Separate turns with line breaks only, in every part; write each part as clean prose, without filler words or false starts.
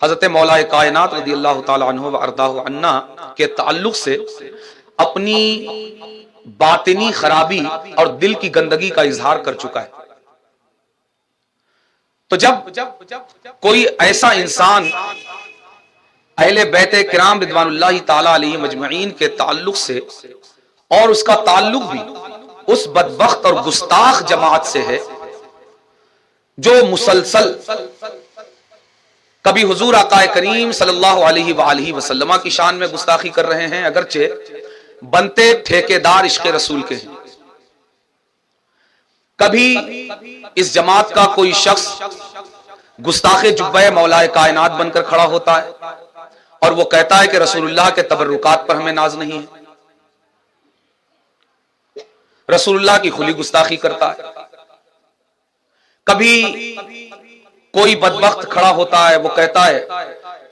حضرت مولا کائنات رضی اللہ تعالی عنہ و ارضاہ عنہ کے تعلق سے اپنی باطنی خرابی اور دل کی گندگی کا اظہار کر چکا ہے. تو جب کوئی ایسا انسان اہل بیت کرام رضوان اللہ تعالی علیہ مجمعین کے تعلق سے اور اس کا تعلق بھی اس بدبخت اور گستاخ جماعت سے ہے جو مسلسل کبھی حضور آقا کریم صلی اللہ علیہ وآلہ وسلم کی شان میں گستاخی کر رہے ہیں، اگرچہ بنتے ٹھیکیدار عشق رسول کے ہیں، کبھی اس جماعت کا کوئی شخص گستاخ جبہ مولا کائنات بن کر کھڑا ہوتا ہے اور وہ کہتا ہے کہ رسول اللہ کے تبرکات پر ہمیں ناز نہیں ہے، رسول اللہ کی کھلی گستاخی کرتا ہے. کبھی کوئی بدبخت کھڑا ہوتا ہے، وہ کہتا ہے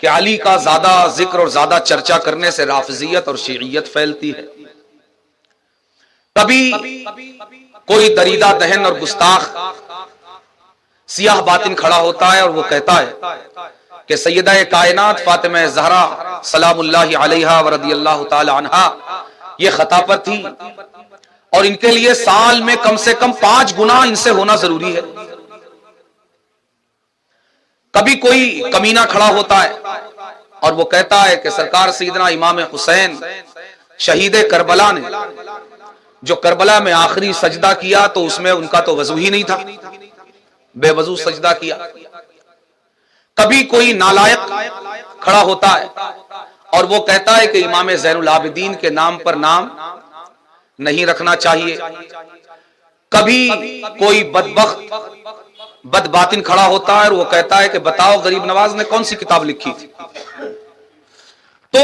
کہ علی کا زیادہ ذکر اور زیادہ چرچا کرنے سے رافضیت اور شیعیت پھیلتی ہے. کبھی کوئی دریدہ دہن اور گستاخ سیاہ باطن کھڑا ہوتا ہے اور وہ کہتا ہے کہ سیدہ کائنات فاطمہ زہرا سلام اللہ علیہا ورضی اللہ تعالی عنہا یہ خطا پر تھی اور ان کے لیے سال میں کم سے کم 5 گناہ ان سے ہونا ضروری ہے. کبھی کوئی کمینہ کھڑا ہوتا ہے اور وہ کہتا ہے کہ سرکار سیدنا امام حسین شہید کربلا نے جو کربلا میں آخری سجدہ کیا تو اس میں ان کا تو وضو ہی نہیں تھا، بے وضو سجدہ کیا. کبھی کوئی نالائق کھڑا ہوتا ہے اور وہ کہتا ہے کہ امام زین العابدین کے نام پر نام نہیں رکھنا چاہیے. کبھی کوئی بدبخت بد باطن کھڑا ہوتا ہے اور وہ کہتا ہے کہ بتاؤ غریب نواز نے کون سی کتاب لکھی تھی. تو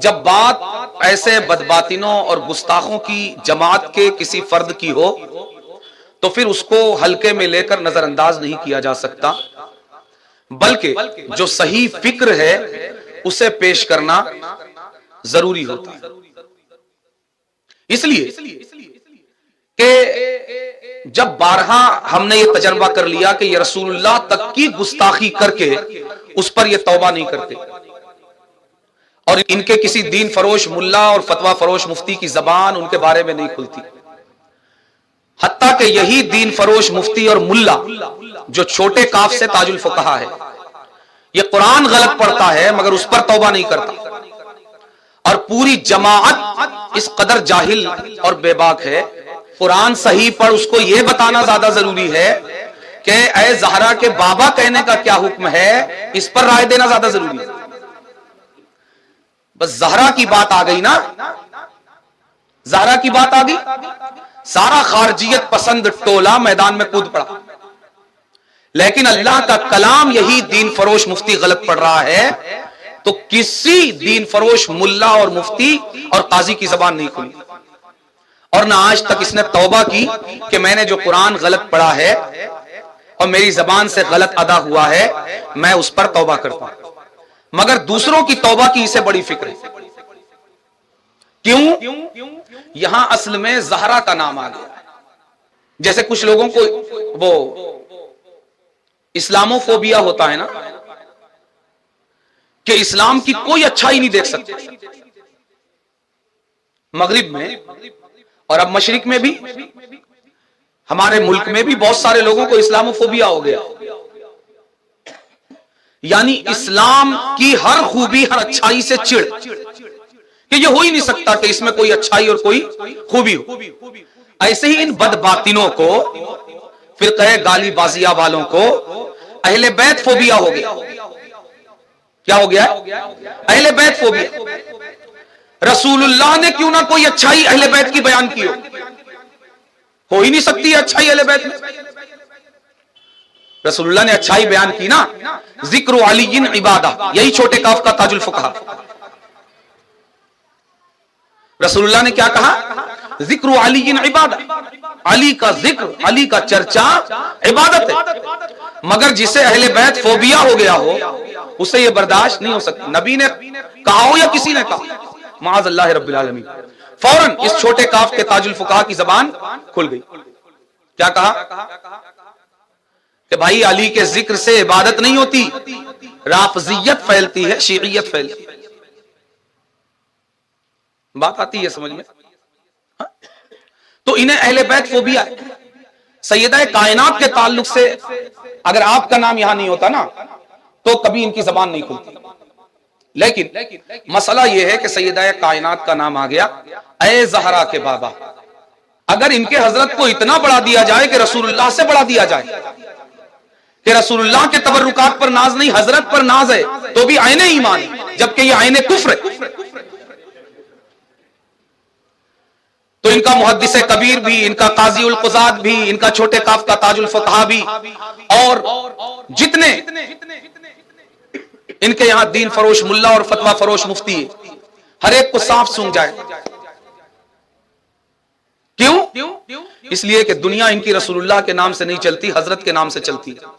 جب بات ایسے بد باطنوں اور گستاخوں کی جماعت کے کسی فرد کی ہو تو پھر اس کو ہلکے میں لے کر نظر انداز نہیں کیا جا سکتا، بلکہ جو صحیح فکر ہے اسے پیش کرنا ضروری ہوتا ہے. اس لیے کہ جب بارہا ہم نے یہ تجربہ کر لیا کہ یہ رسول اللہ تک کی گستاخی کر کے اس پر یہ توبہ نہیں کرتے اور ان کے کسی دین فروش ملا اور فتویٰ فروش مفتی کی زبان ان کے بارے میں نہیں کھلتی، حتیٰ کہ یہی دین فروش مفتی اور ملا جو چھوٹے کاف سے تاج الفقہا ہے، یہ قرآن غلط پڑھتا ہے مگر اس پر توبہ نہیں کرتا، اور پوری جماعت اس قدر جاہل اور بے باک ہے. قرآن صحیح پڑھ اس کو یہ بتانا زیادہ ضروری ہے کہ اے زہرا کے بابا کہنے کا کیا حکم ہے، اس پر رائے دینا زیادہ ضروری ہے. بس زہرا کی بات آ گئی نا، زہرا کی بات آ گئی، سارا خارجیت پسند ٹولہ میدان میں کود پڑا. لیکن اللہ کا کلام یہی دین فروش مفتی غلط پڑھ رہا ہے تو کسی دین فروش ملا اور مفتی اور قاضی کی زبان نہیں کھلی، اور نہ آج تک اس نے توبہ کی کہ میں نے جو قرآن غلط پڑھا ہے اور میری زبان سے غلط ادا ہوا ہے میں اس پر توبہ کرتا ہوں. مگر دوسروں کی توبہ کی اسے بڑی فکر ہے. کیوں؟ یہاں اصل میں زہرا کا نام آ گیا. جیسے کچھ لوگوں کو وہ اسلامو فوبیا ہوتا ہے نا کہ اسلام کی کوئی اچھائی نہیں دیکھ سکتے. مغرب میں اور اب مشرق میں بھی، ہمارے ملک میں بھی بہت سارے لوگوں کو اسلامو فوبیا ہو گیا، یعنی اسلام کی ہر خوبی ہر اچھائی سے چڑ کہ یہ ہو ہی نہیں سکتا کہ اس میں کوئی اچھائی اور کوئی خوبی ہو. ایسے ہی ان بد باطنوں کو، فرقہ گالی بازیہ والوں کو اہل بیت فوبیا ہو گیا. کیا ہو گیا؟ اہل بیت فوبیا. رسول اللہ نے کیوں نہ کوئی اچھائی اہل بیت کی بیان کی ہو ہی نہیں سکتی ہے اچھائی اہل بیت میں. رسول اللہ نے اچھائی بیان کی نا، ذکر علی عبادہ، یہی چھوٹے کاف کا تاج الفقہا. رسول اللہ نے کیا کہا؟ ذکر علی عبادہ، علی کا ذکر، علی کا چرچا عبادت ہے. مگر جسے اہل بیت فوبیا ہو گیا ہو اسے یہ برداشت نہیں ہو سکتی. نبی نے کہا ہو یا کسی نے کہا، معاذ اللہ رب العالمین، فوراً اس چھوٹے کاف کے تاج الفقہا کی زبان کھل گئی. کیا کہا؟ کہ بھائی علی کے ذکر سے عبادت نہیں ہوتی، رافضیت پھیلتی ہے، شیعیت پھیلتی ہے. بات آتی ہے سمجھ میں؟ تو انہیں اہل بیت فوبیا ہے. سیدہ کائنات کے تعلق سے اگر آپ کا نام یہاں نہیں ہوتا نا تو کبھی ان کی زبان نہیں کھلتی. لیکن مسئلہ یہ ہے کہ سیدہ کائنات کا نام آ گیا، اے زہرا کے بابا. اگر ان کے حضرت کو اتنا بڑھا دیا جائے کہ رسول اللہ سے بڑھا دیا جائے کہ رسول اللہ کے تبرکات پر ناز نہیں حضرت پر ناز ہے تو بھی عین ایمان ہے، جبکہ یہ عین کفر ہے. تو ان کا محدث کبیر بھی، ان کا قاضی القضات بھی، ان کا چھوٹے کاف کا تاج الفقہا بھی، اور جتنے ان کے یہاں دین فروش ملا اور فتویٰ فروش مفتی ہے، ہر ایک کو صاف سونگ جائے. کیوں؟ اس لیے کہ دنیا ان کی رسول اللہ کے نام سے نہیں چلتی، حضرت کے نام سے چلتی ہے.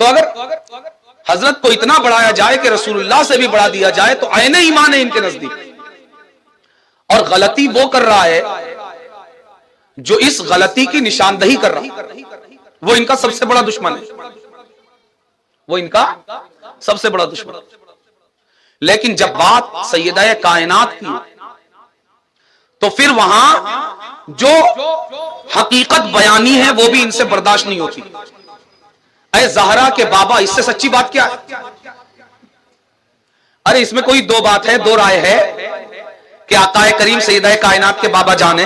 تو اگر حضرت کو اتنا بڑھایا جائے کہ رسول اللہ سے بھی بڑھا دیا جائے تو عین ایمان ہے ان کے نزدیک. اور غلطی وہ کر رہا ہے جو اس غلطی کی نشاندہی کر رہا ہے، وہ ان کا سب سے بڑا دشمن ہے، وہ ان کا سب سے بڑا دشمن. لیکن جب بات سیدہ کائنات کی تو پھر وہاں جو حقیقت بیانی ہے وہ بھی ان سے برداشت نہیں ہوتی. اے زہرا کے بابا، اس سے سچی بات کیا ہے؟ ارے اس میں کوئی دو بات ہے، دو رائے ہے کہ آقا کریم سیدہ کائنات کے بابا جانے،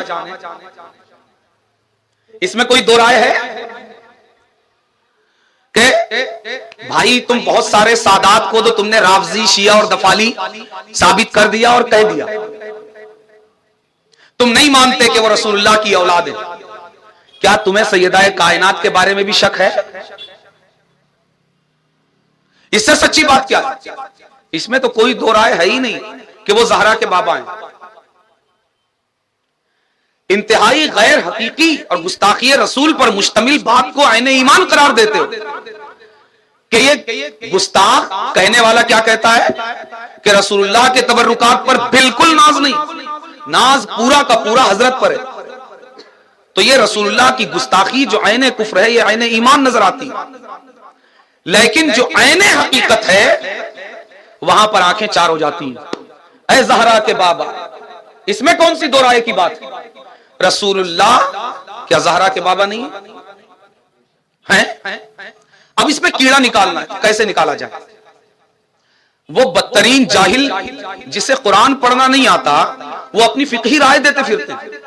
اس میں کوئی دو رائے ہے کہ بھائی تم بہت سارے سادات کو تو تم نے رافضی، شیعہ اور دفالی ثابت کر دیا اور کہہ دیا، تم نہیں مانتے کہ وہ رسول اللہ کی اولاد ہے. کیا تمہیں سیدہ کائنات کے بارے میں بھی شک ہے؟ اس سے سچی بات کیا ہے؟ اس میں تو کوئی دو رائے ہے ہی نہیں کہ وہ زہرا کے بابا ہیں. انتہائی غیر حقیقی اور گستاخی رسول پر مشتمل بات کو عین ایمان قرار دیتے ہو کہ یہ گستاخ کہنے والا کیا کہتا ہے کہ رسول اللہ کے تبرکات پر بالکل ناز نہیں، ناز پورا کا پورا حضرت پر ہے. تو یہ رسول اللہ کی گستاخی جو عین کفر ہے، یہ عین ایمان نظر آتی ہے. لیکن جو عین حقیقت ہے وہاں پر آنکھیں چار ہو جاتی ہیں. اے زہرا کے بابا، اس میں کون سی دو رائے کی بات ہے؟ رسول اللہ کیا زہرا کے بابا نہیں ہیں؟ اب اس میں کیڑا نکالنا ہے، کیسے نکالا جائے؟ وہ بدترین جاہل جسے قرآن پڑھنا نہیں آتا وہ اپنی فقہی رائے دیتے پھرتے ہیں.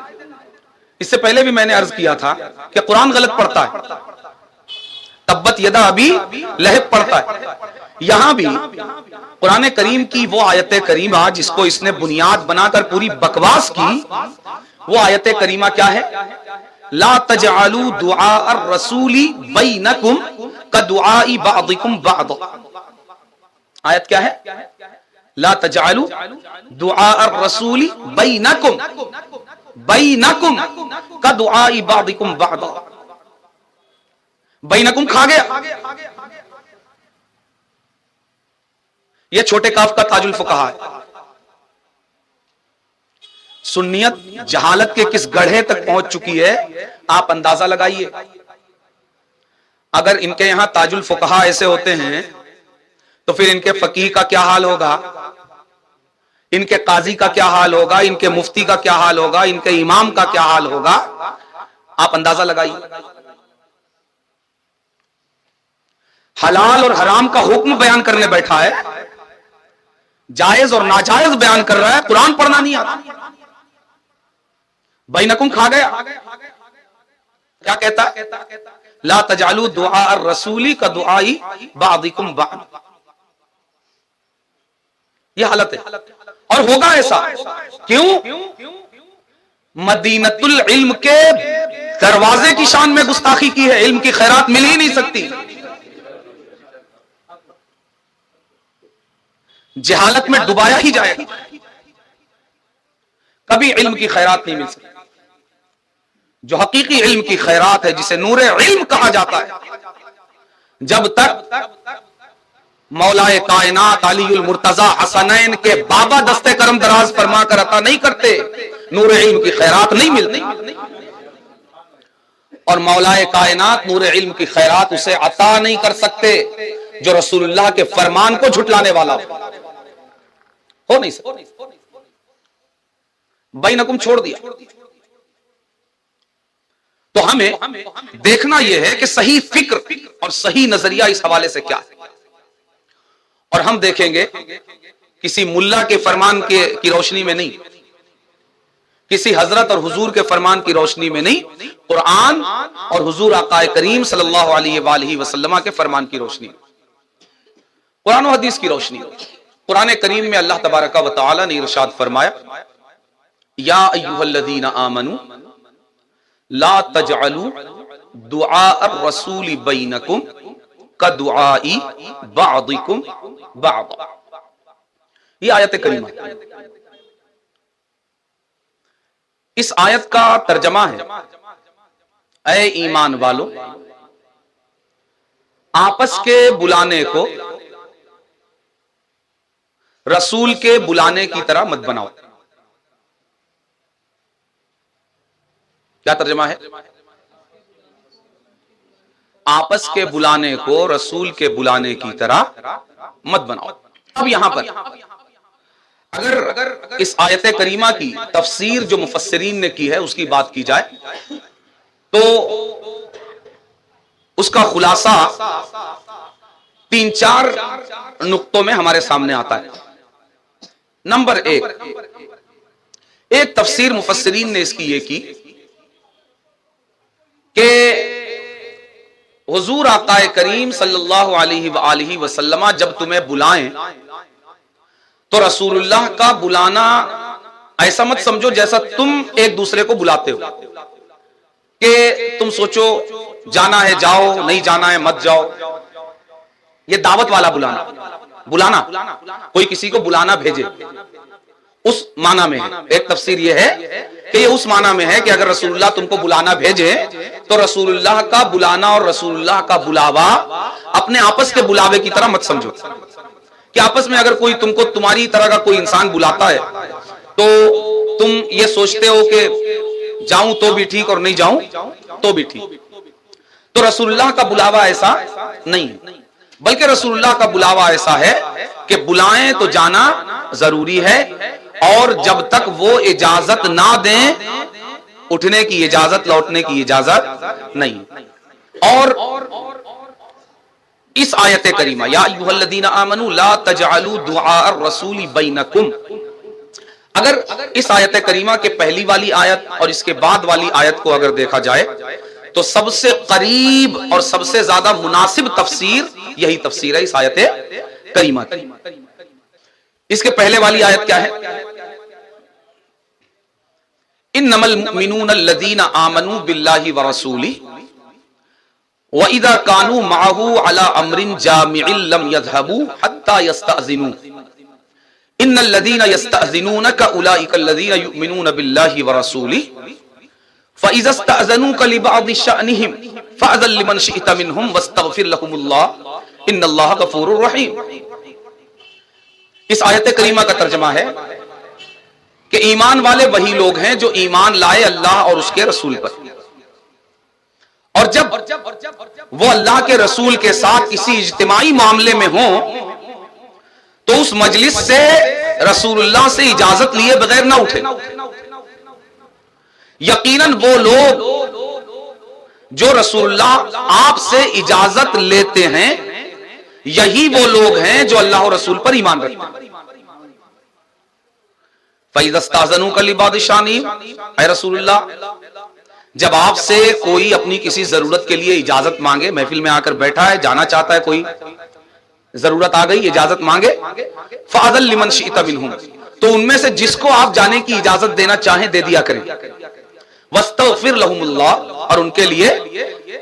اس سے پہلے بھی میں نے عرض کیا تھا کہ قرآن غلط پڑھتا ہے، تبت یدا ابی لہب پڑھتا ہے. یہاں بھی قرآن کریم کی وہ آیت کریمہ جس کو اس نے بنیاد بنا کر پوری بکواس کی، وہ آیت کریمہ کیا ہے؟ لا تجعلوا دعاء الرسول بینکم کدعاء بعضکم بعضا. آیت کیا ہے؟ لا تجعلوا دعاء الرسول بینکم کدعاء بعضکم بعضا. بینکم کھا گیا، یہ چھوٹے کاف کا تاج الفقہا ہے. سنیت جہالت کے کس گڑھے تک پہنچ چکی ہے آپ اندازہ لگائیے. اگر ان کے یہاں تاج الفقہا ایسے ہوتے ہیں تو پھر ان کے فقیہ کا کیا حال ہوگا، ان کے قاضی کا کیا حال ہوگا، ان کے مفتی کا کیا حال ہوگا، ان کے امام کا کیا حال ہوگا، آپ اندازہ لگائیے. حلال اور حرام کا حکم بیان کرنے بیٹھا ہے، جائز اور ناجائز بیان کر رہا ہے، قرآن پڑھنا نہیں آتا. بینکم کھا گیا، کیا کہتا ہے؟ لا تجعلوا دعاء الرسول کدعاء بعضکم بعض. یہ حالت ہے اور ہوگا ایسا. کیوں؟ مدینۃ العلم کے دروازے کی شان میں گستاخی کی ہے، علم کی خیرات مل ہی نہیں سکتی. جہالت میں ڈبایا ہی جائے گا، کبھی علم کی خیرات نہیں مل سکتی. جو حقیقی علم کی خیرات ہے، جسے نور علم کہا جاتا ہے، جب تک مولا کائنات علی المرتضی حسنین کے بابا دستے کرم دراز فرما کر عطا نہیں کرتے، نور علم کی خیرات نہیں ملتی. اور مولا کائنات نور علم کی خیرات اسے عطا نہیں کر سکتے جو رسول اللہ کے فرمان کو جھٹلانے والا ہو نہیں سکتا. بینکم چھوڑ دیا. تو ہمیں دیکھنا یہ ہے کہ صحیح فکر اور صحیح نظریہ اس حوالے سے کیا ہے. اور ہم دیکھیں گے کسی ملا کے فرمان کی روشنی میں نہیں, کسی حضرت اور حضور کے فرمان کی روشنی میں نہیں, قرآن اور حضور آقا کریم صلی اللہ علیہ وآلہ وسلم کے فرمان کی روشنی میں, قرآن و حدیث کی روشنی میں. قرآن کریم میں اللہ تبارک و تعالی نے ارشاد فرمایا, یا ایھا الذین آمنوا لا تجعلوا دعاء الرسول بینکم کدعاء بعضکم بعضا. یہ آیت کریمہ ہے. اس آیت کا ترجمہ ہے, اے ایمان والو آپس کے بلانے کو رسول کے بلانے کی طرح مت بناؤ. کیا ترجمہ ہے؟ آپس کے بلانے کو رسول کے بلانے کی طرح مت بناؤ. اب یہاں پر اگر اس آیت کریمہ کی تفسیر جو مفسرین نے کی ہے اس کی بات کی جائے تو اس کا خلاصہ 3-4 نقطوں میں ہمارے سامنے آتا ہے. نمبر 1, ایک تفسیر مفسرین نے اس کی یہ کی کہ حضور آقا کریم صلی اللہ علیہ وآلہ وسلم جب تمہیں بلائیں تو رسول اللہ کا بلانا ایسا مت سمجھو جیسا تم ایک دوسرے کو بلاتے ہو, کہ تم سوچو جانا ہے جاؤ, نہیں جانا ہے مت جاؤ. یہ دعوت والا بلانا کوئی کسی کو بلانا بھیجے اس معنی میں ہے. ایک تفسیر یہ ہے کہ یہ اس معنی میں ہے کہ اگر رسول اللہ تم کو بلانا بھیجے تو رسول اللہ کا بلانا اور رسول اللہ کا بلاوا اپنے آپس کے بلاوے کی طرح مت سمجھو, کہ آپس میں اگر کوئی تم کو تمہاری طرح کا کوئی انسان بلاتا ہے تو تم یہ سوچتے ہو کہ جاؤں تو بھی ٹھیک اور نہیں جاؤں تو بھی ٹھیک. تو رسول اللہ کا بلاوا ایسا نہیں, بلکہ رسول اللہ کا بلاوا ایسا ہے کہ بلائیں تو جانا ضروری ہے, اور جب تک وہ اجازت نہ دیں اٹھنے کی اجازت, لوٹنے کی اجازت نہیں. اور اس آیت کریمہ یا ایھا الذین آمنوا لا تجعلوا دعاء الرسول بینکم, اگر اس آیت کریمہ کے پہلی والی آیت اور اس کے بعد والی آیت کو اگر دیکھا جائے تو سب سے قریب اور سب سے زیادہ مناسب تفسیر یہی تفسیر ہے اس آیت کریمہ کی. اس کے پہلے والی آیت کیا ہے؟ انما المؤمنون الذین آمنوا باللہ ورسولہ وَإِذَا كَانُوا مَعَهُ عَلَىٰ أَمْرٍ جَامِعٍ لَمْ يَذْهَبُوا حَتَّى يَسْتَأْذِنُوا إِنَّ الَّذِينَ يَسْتَأْذِنُونَكَ أُولَٰئِكَ الَّذِينَ يُؤْمِنُونَ بِاللَّهِ وَرَسُولِهِ فَإِذَا اسْتَأْذَنُوكَ لِبَعْضِ شَأْنِهِمْ فَأْذَن لِمَنْ شِئْتَ مِنْهُمْ وَاسْتَغْفِرْ لَهُمُ اللَّهُ إِنَّ اللَّهَ غَفُورٌ رَحِيمٌ. اس آیت کریمہ کا ترجمہ ہے کہ ایمان والے وہی لوگ ہیں جو ایمان لائے اللہ اور اس کے رسول پر, اور جب وہ اللہ کے رسول کے ساتھ کسی اجتماعی معاملے میں ہوں تو اس مجلس سے رسول اللہ سے اجازت لیے بغیر نہ اٹھے. یقیناً وہ لوگ جو رسول اللہ آپ سے اجازت لیتے ہیں یہی وہ لوگ ہیں جو اللہ اور رسول پر ایمان رکھتے ہیں. فَإِذَا اسْتَأْذَنُوكَ لِبَعْضِ شَأْنِهِمْ, اے رسول اللہ جب آپ سے کوئی اپنی کسی ضرورت کے لیے اجازت مانگے, محفل میں آ کر بیٹھا ہے, جانا چاہتا ہے, کوئی ضرورت آ گئی, اجازت مانگے, فَأَذَن لِمَنْ شِئْتَ مِنْهُمْ, تو ان میں سے جس کو آپ جانے کی اجازت دینا چاہیں دے دیا کریں. وَاسْتَغْفِرْ لَهُمُ اللَّهُ, اور ان کے لیے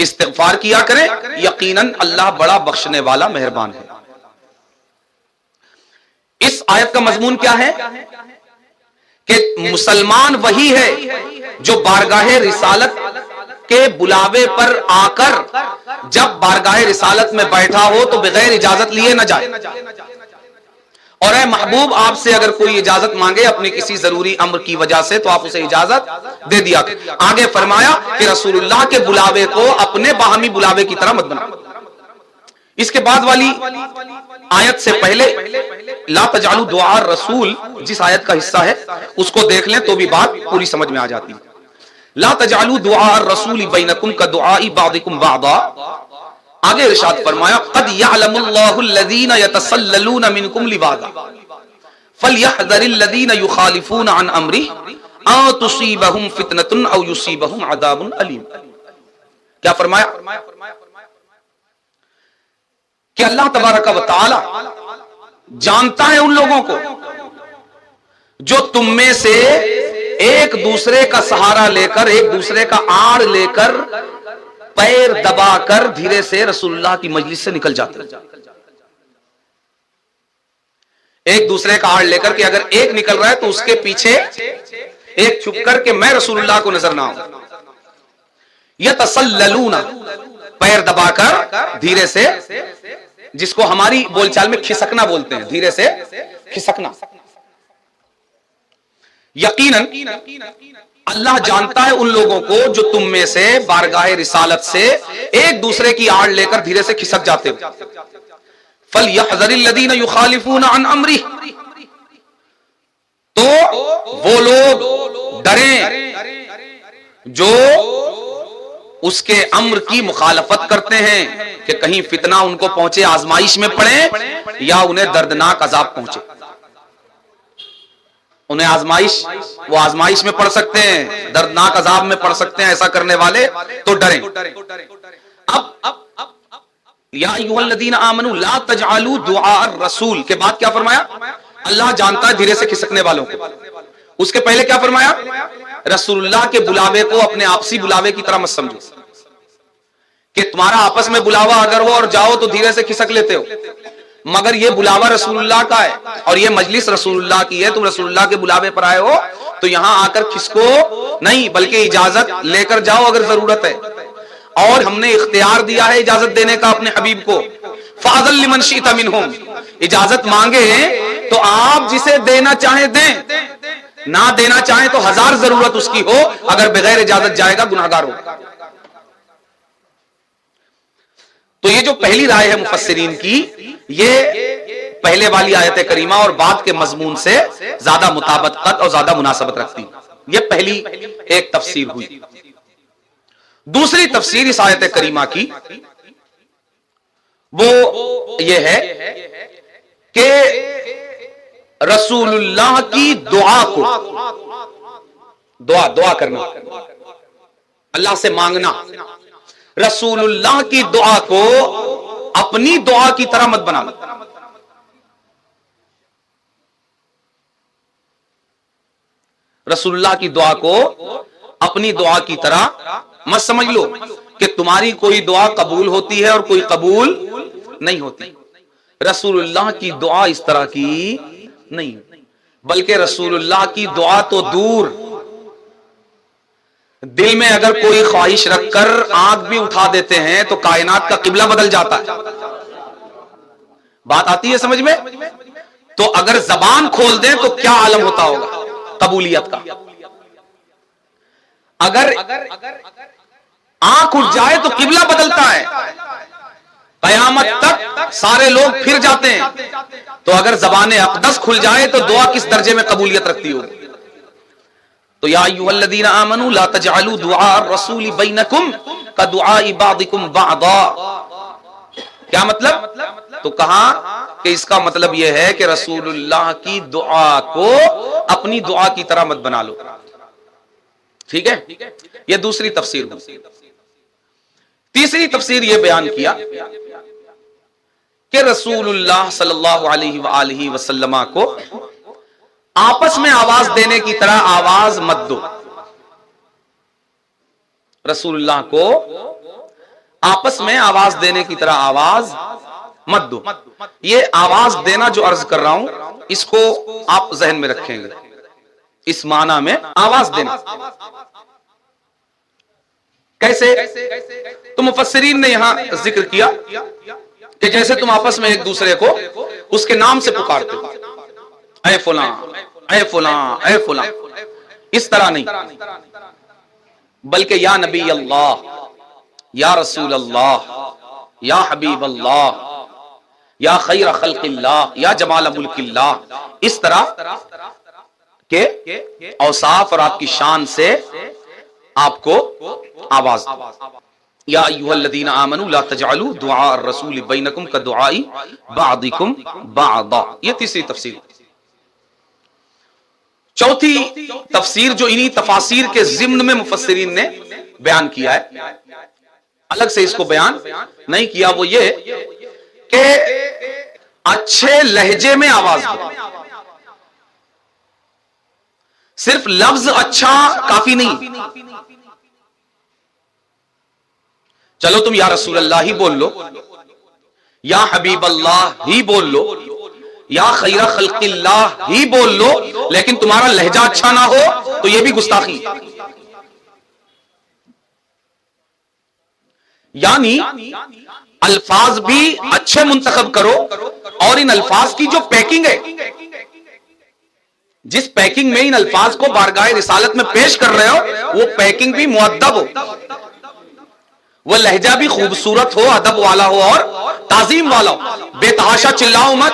استغفار کیا کریں, یقیناً اللہ بڑا بخشنے والا مہربان ہے. اس آیت کا مضمون کیا ہے کہ مسلمان وہی ہے جو بارگاہ رسالت کے بلاوے پر آ کر جب بارگاہ رسالت میں بیٹھا ہو تو بغیر اجازت لیے نہ جائے, اور اے محبوب آپ سے اگر کوئی اجازت مانگے اپنے کسی ضروری امر کی وجہ سے تو آپ اسے اجازت دے دیا. آگے فرمایا کہ رسول اللہ کے بلاوے کو اپنے باہمی بلاوے کی طرح مت بنا. اس کے بعد والی آیت سے پہلے لا تجعلوا دعاء الرسول جس آیت کا حصہ ہے اس کو دیکھ لیں تو بھی بات پوری سمجھ میں آ جاتی ہے. لا تجعلوا دعاء الرسول بینکم کدعاء بعضکم بعضا. آگے ارشاد فرمایا قد یعلم اللہ الذین یتسللون منکم لواذا فلیحذر الذین یخالفون عن امرہ ان تصیبہم فتنۃ او یصیبہم عذاب علیم. کیا فرمایا کہ اللہ تبارک و تعالی جانتا ہے ان لوگوں کو جو تم میں سے ایک دوسرے کا سہارا لے کر ایک دوسرے کا آڑ لے کر پیر دبا کر دھیرے سے رسول اللہ کی مجلس سے نکل جاتے ہیں. ایک دوسرے کا آڑ لے کر کہ اگر ایک نکل رہا ہے تو اس کے پیچھے ایک چھپ کر کہ میں رسول اللہ کو نظر نہ آؤں. یتسللون پیر دبا کر دھیرے سے جس کو ہماری بول چال میں کھسکنا بولتے ہیں, دھیرے سے کھسکنا. یقیناً اللہ جانتا ہے ان لوگوں کو جو تم میں سے بارگاہ رسالت سے ایک دوسرے کی آڑ لے کر دھیرے سے کھسک جاتے ہو. فَلْيَحْذَرِ الَّذِينَ يُخَالِفُونَ عَنْ أَمْرِهِ تو وہ لوگ ڈریں جو اس کے امر کی مخالفت کرتے ہیں کہ کہیں فتنہ ان کو پہنچے, آزمائش میں پڑے یا انہیں دردناک عذاب پہنچے. انہیں وہ آزمائش میں پڑ سکتے ہیں, دردناک عذاب میں پڑ سکتے ہیں. ایسا کرنے والے تو ڈریں. اب یا ایھا الذین آمنوا لا تجعلوا دعاء الرسول کے بعد کیا فرمایا؟ اللہ جانتا ہے دھیرے سے کھسکنے والوں کو. اس کے پہلے کیا فرمایا؟ رسول اللہ کے بلاوے کو اپنے آپسی بلاوے کی طرح مت سمجھو کہ تمہارا آپس میں بلاوا اگر ہو اور جاؤ تو دھیرے سے کھسک لیتے ہو, مگر یہ بلاوا رسول اللہ کا ہے اور یہ مجلس رسول اللہ کی ہے. تم رسول اللہ کے بلاوے پر آئے ہو تو یہاں آ کر کھسکو نہیں بلکہ اجازت لے کر جاؤ اگر ضرورت ہے. اور ہم نے اختیار دیا ہے اجازت دینے کا اپنے حبیب کو. فَأَذِن لِّمَن شِئْتَ مِنْهُمْ اجازت مانگے تو آپ جسے دینا چاہیں دیں, نہ دینا چاہیں تو ہزار ضرورت اس کی ہو, اگر بغیر اجازت جائے گا گناہگار ہوگا. تو یہ جو پہلی رائے ہے مفسرین کی یہ پہلے والی آیت کریمہ اور بعد کے مضمون سے زیادہ مطابقت اور زیادہ مناسبت رکھتی. یہ پہلی ایک تفسیر ہوئی. دوسری تفسیر اس آیت کریمہ کی وہ یہ ہے کہ رسول اللہ کی دعا کو دعا کرنا, اللہ سے مانگنا, رسول اللہ کی دعا کو اپنی دعا کی طرح مت بنانا. رسول اللہ کی دعا کو اپنی دعا کی طرح مت سمجھ لو کہ تمہاری کوئی دعا قبول ہوتی ہے اور کوئی قبول نہیں ہوتی. رسول اللہ کی دعا اس طرح کی نہیں, بلکہ رسول اللہ کی دعا تو دور, دل میں اگر کوئی خواہش رکھ کر آنکھ بھی اٹھا دیتے ہیں تو کائنات کا قبلہ بدل جاتا ہے. بات آتی ہے سمجھ میں؟ تو اگر زبان کھول دیں تو کیا عالم ہوتا ہوگا قبولیت کا. اگر آنکھ اٹھ جائے تو قبلہ بدلتا ہے, قیامت تک سارے لوگ پھر جاتے ہیں. تو اگر زبان اقدس کھل جائے تو دعا کس درجے میں قبولیت رکھتی ہوگی. تو یا ایھا الذین آمنوا لا تجعلوا دعاء الرسول بینکم کدعاء بعضکم بعضا. کیا مطلب؟ تو کہا کہ اس کا مطلب یہ ہے کہ رسول اللہ کی دعا کو اپنی دعا کی طرح مت بنا لو. ٹھیک ہے, یہ دوسری تفسیر ہوئی. تیسری تفسیر یہ بیان کیا کہ رسول اللہ صلی اللہ علیہ وآلہ وسلم کو آپس میں آواز دینے کی طرح آواز مت دو. رسول اللہ کو آپس میں آواز دینے کی طرح آواز مت دو. یہ آواز دینا جو عرض کر رہا ہوں اس کو آپ ذہن میں رکھیں گے. اس معنی میں آواز دینا کیسے؟ تو مفسرین نے یہاں ذکر کیا کہ جیسے تم آپس میں ایک دوسرے کو اس کے نام سے پکارتے ہو. اے فلاں اے فلاں اے فلاں، اس طرح نہیں، بلکہ یا نبی اللہ، یا رسول اللہ، یا حبیب اللہ، یا خیر خلق اللہ، یا جمال ملک اللہ، اس طرح کہ اوصاف اور آپ کی شان سے آپ کو آواز دو۔ یا ایھا الذین آمنوا لا تجعلوا دعاء الرسول بینکم کدعاء بعضکم بعضا، یہ تیسری تفسیر۔ چوتھی تفسیر جو انہی تفاسیر کے ضمن میں مفسرین نے بیان کیا ہے، الگ سے اس کو بیان نہیں کیا، وہ یہ کہ اچھے لہجے میں آواز دو۔ صرف لفظ اچھا کافی نہیں، چلو تم یا رسول اللہ ہی بول لو، یا حبیب اللہ ہی بول لو، یا خیر خلق اللہ ہی بول لو، لیکن تمہارا لہجہ اچھا نہ ہو تو یہ بھی گستاخی۔ یعنی الفاظ بھی اچھے منتخب کرو، اور ان الفاظ کی جو پیکنگ ہے، جس پیکنگ میں ان الفاظ کو بارگاہ رسالت میں پیش کر رہے ہو، وہ پیکنگ بھی مؤدب ہو، وہ لہجہ بھی خوبصورت ہو، ادب والا ہو اور تعظیم والا ہو۔ بے تحاشا چلاؤ مت،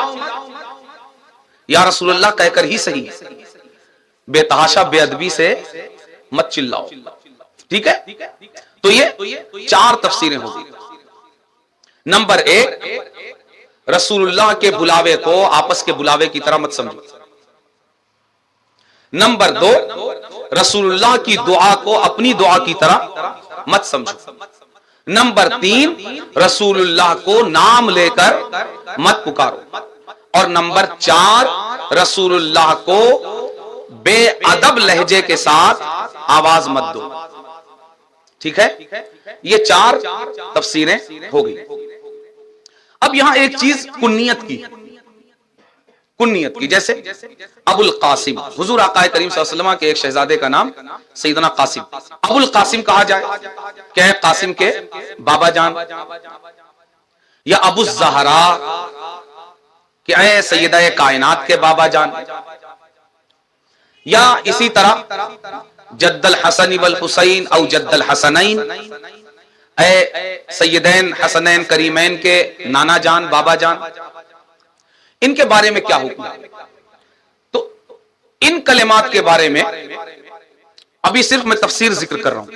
یا رسول اللہ کہہ کر ہی صحیح، بے تحاشا بے ادبی سے مت چلاؤ، ٹھیک ہے؟ تو یہ چار تفسیریں ہوگی۔ نمبر ایک، رسول اللہ کے بلاوے کو آپس کے بلاوے کی طرح مت سمجھو۔ نمبر دو، رسول اللہ کی دعا کو اپنی دعا کی طرح مت سمجھو۔ نمبر تین، رسول اللہ کو نام لے کر مت پکارو۔ اور نمبر چار، رسول اللہ کو بے ادب لہجے کے ساتھ آواز مت دو، ٹھیک ہے؟ یہ چار تفسیریں ہوگی۔ اب یہاں ایک چیز کنیت کی، جیسے ابو القاسم، حضور آقا کریم صلی اللہ علیہ وسلم کے ایک شہزادے کا نام سیدنا قاسم، ابو القاسم کہا جائے، کیا ہے؟ قاسم کے بابا جان، یا ابو الزہرا کہ اے سیدہ کائنات کے بابا جان، یا اسی طرح جد الحسن والحسین او جد الحسنین، اے سیدین حسنین کریمین کے نانا جان، بابا جان، ان کے بارے میں کیا حکم ہے؟ تو ان کلمات کے بارے میں ابھی صرف میں تفسیر ذکر کر رہا ہوں،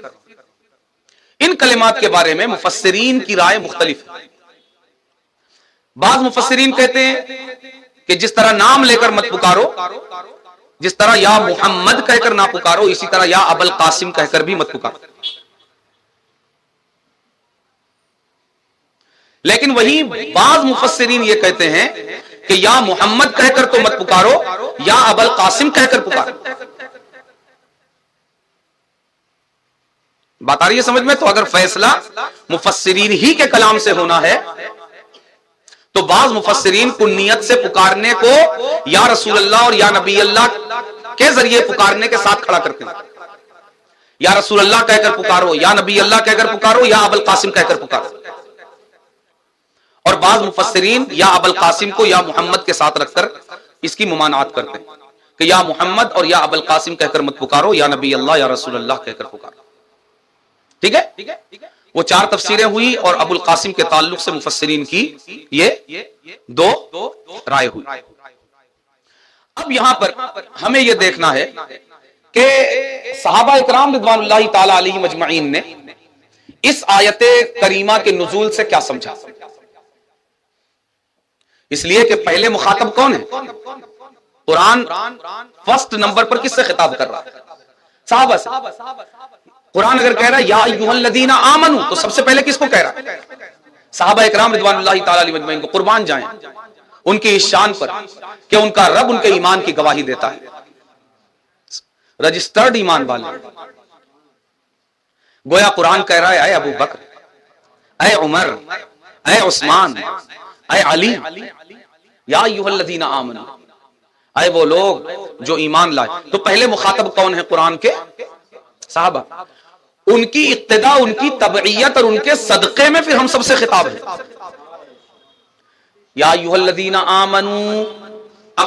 ان کلمات کے بارے میں مفسرین کی رائے مختلف ہے۔ بعض مفسرین کہتے ہیں کہ جس طرح نام لے کر مت پکارو، جس طرح یا محمد کہہ کر نہ پکارو، اسی طرح یا ابو القاسم کہہ کر بھی مت پکارو۔ لیکن وہی بعض مفسرین یہ کہتے ہیں کہ یا محمد کہہ کر تو مت پکارو، یا ابو القاسم کہہ کر پکارو۔ بات آ رہی ہے سمجھ میں؟ تو اگر فیصلہ مفسرین ہی کے کلام سے ہونا ہے تو بعض مفسرین کنیت سے پکارنے کو یا رسول اللہ اور یا نبی اللہ کے ذریعے پکارنے کے ساتھ کھڑا کرتے ہیں۔ یا رسول اللہ کہہ کر پکارو، یا نبی اللہ کہہ کر پکارو، یا ابو القاسم کہہ کر پکارو۔ اور بعض مفسرین یا ابو القاسم کو یا محمد کے ساتھ رکھ کر اس کی ممانعت کرتے ہیں کہ یا محمد اور یا ابو القاسم کہہ کر مت پکارو، یا نبی اللہ یا رسول اللہ کہہ کر پکارو، ٹھیک ہے؟ وہ چار تفسیریں ہوئی، اور ابو القاسم کے تعلق سے مفسرین کی یہ دو رائے ہوئی۔ اب یہاں پر ہمیں یہ دیکھنا ہے کہ صحابہ اکرام رضوان اللہ تعالی علیہم اجمعین نے اس آیت کریمہ کے نزول سے کیا سمجھا۔ اس لیے کہ پہلے مخاطب کون ہے؟ قرآن فرسٹ نمبر پر کس سے خطاب کر رہا ہے؟ صحابہ سے۔ قرآن اگر کہہ رہا ہے یا ایھا الذین آمنوا، تو سب سے پہلے کس کو کہہ رہا ہے؟ صحابہ اکرام رضوان اللہ تعالی علیہم اجمعین کو۔ قربان جائیں ان کی اس شان پر کہ ان کا رب ان کے ایمان کی گواہی دیتا ہے، رجسٹرڈ ایمان والے۔ گویا قرآن کہہ رہا ہے اے ابو بکر، اے عمر، اے عثمان، اے علی، یا ایھا الذین آمنوا، اے وہ لوگ جو ایمان لائے۔ تو پہلے مخاطب کون ہے قرآن کے؟ صحابہ۔ ان کی اقتداء، ان کی تبعیت اور ان کے صدقے میں پھر ہم سب سے خطاب ہے۔ یا ایھا الذین آمنوا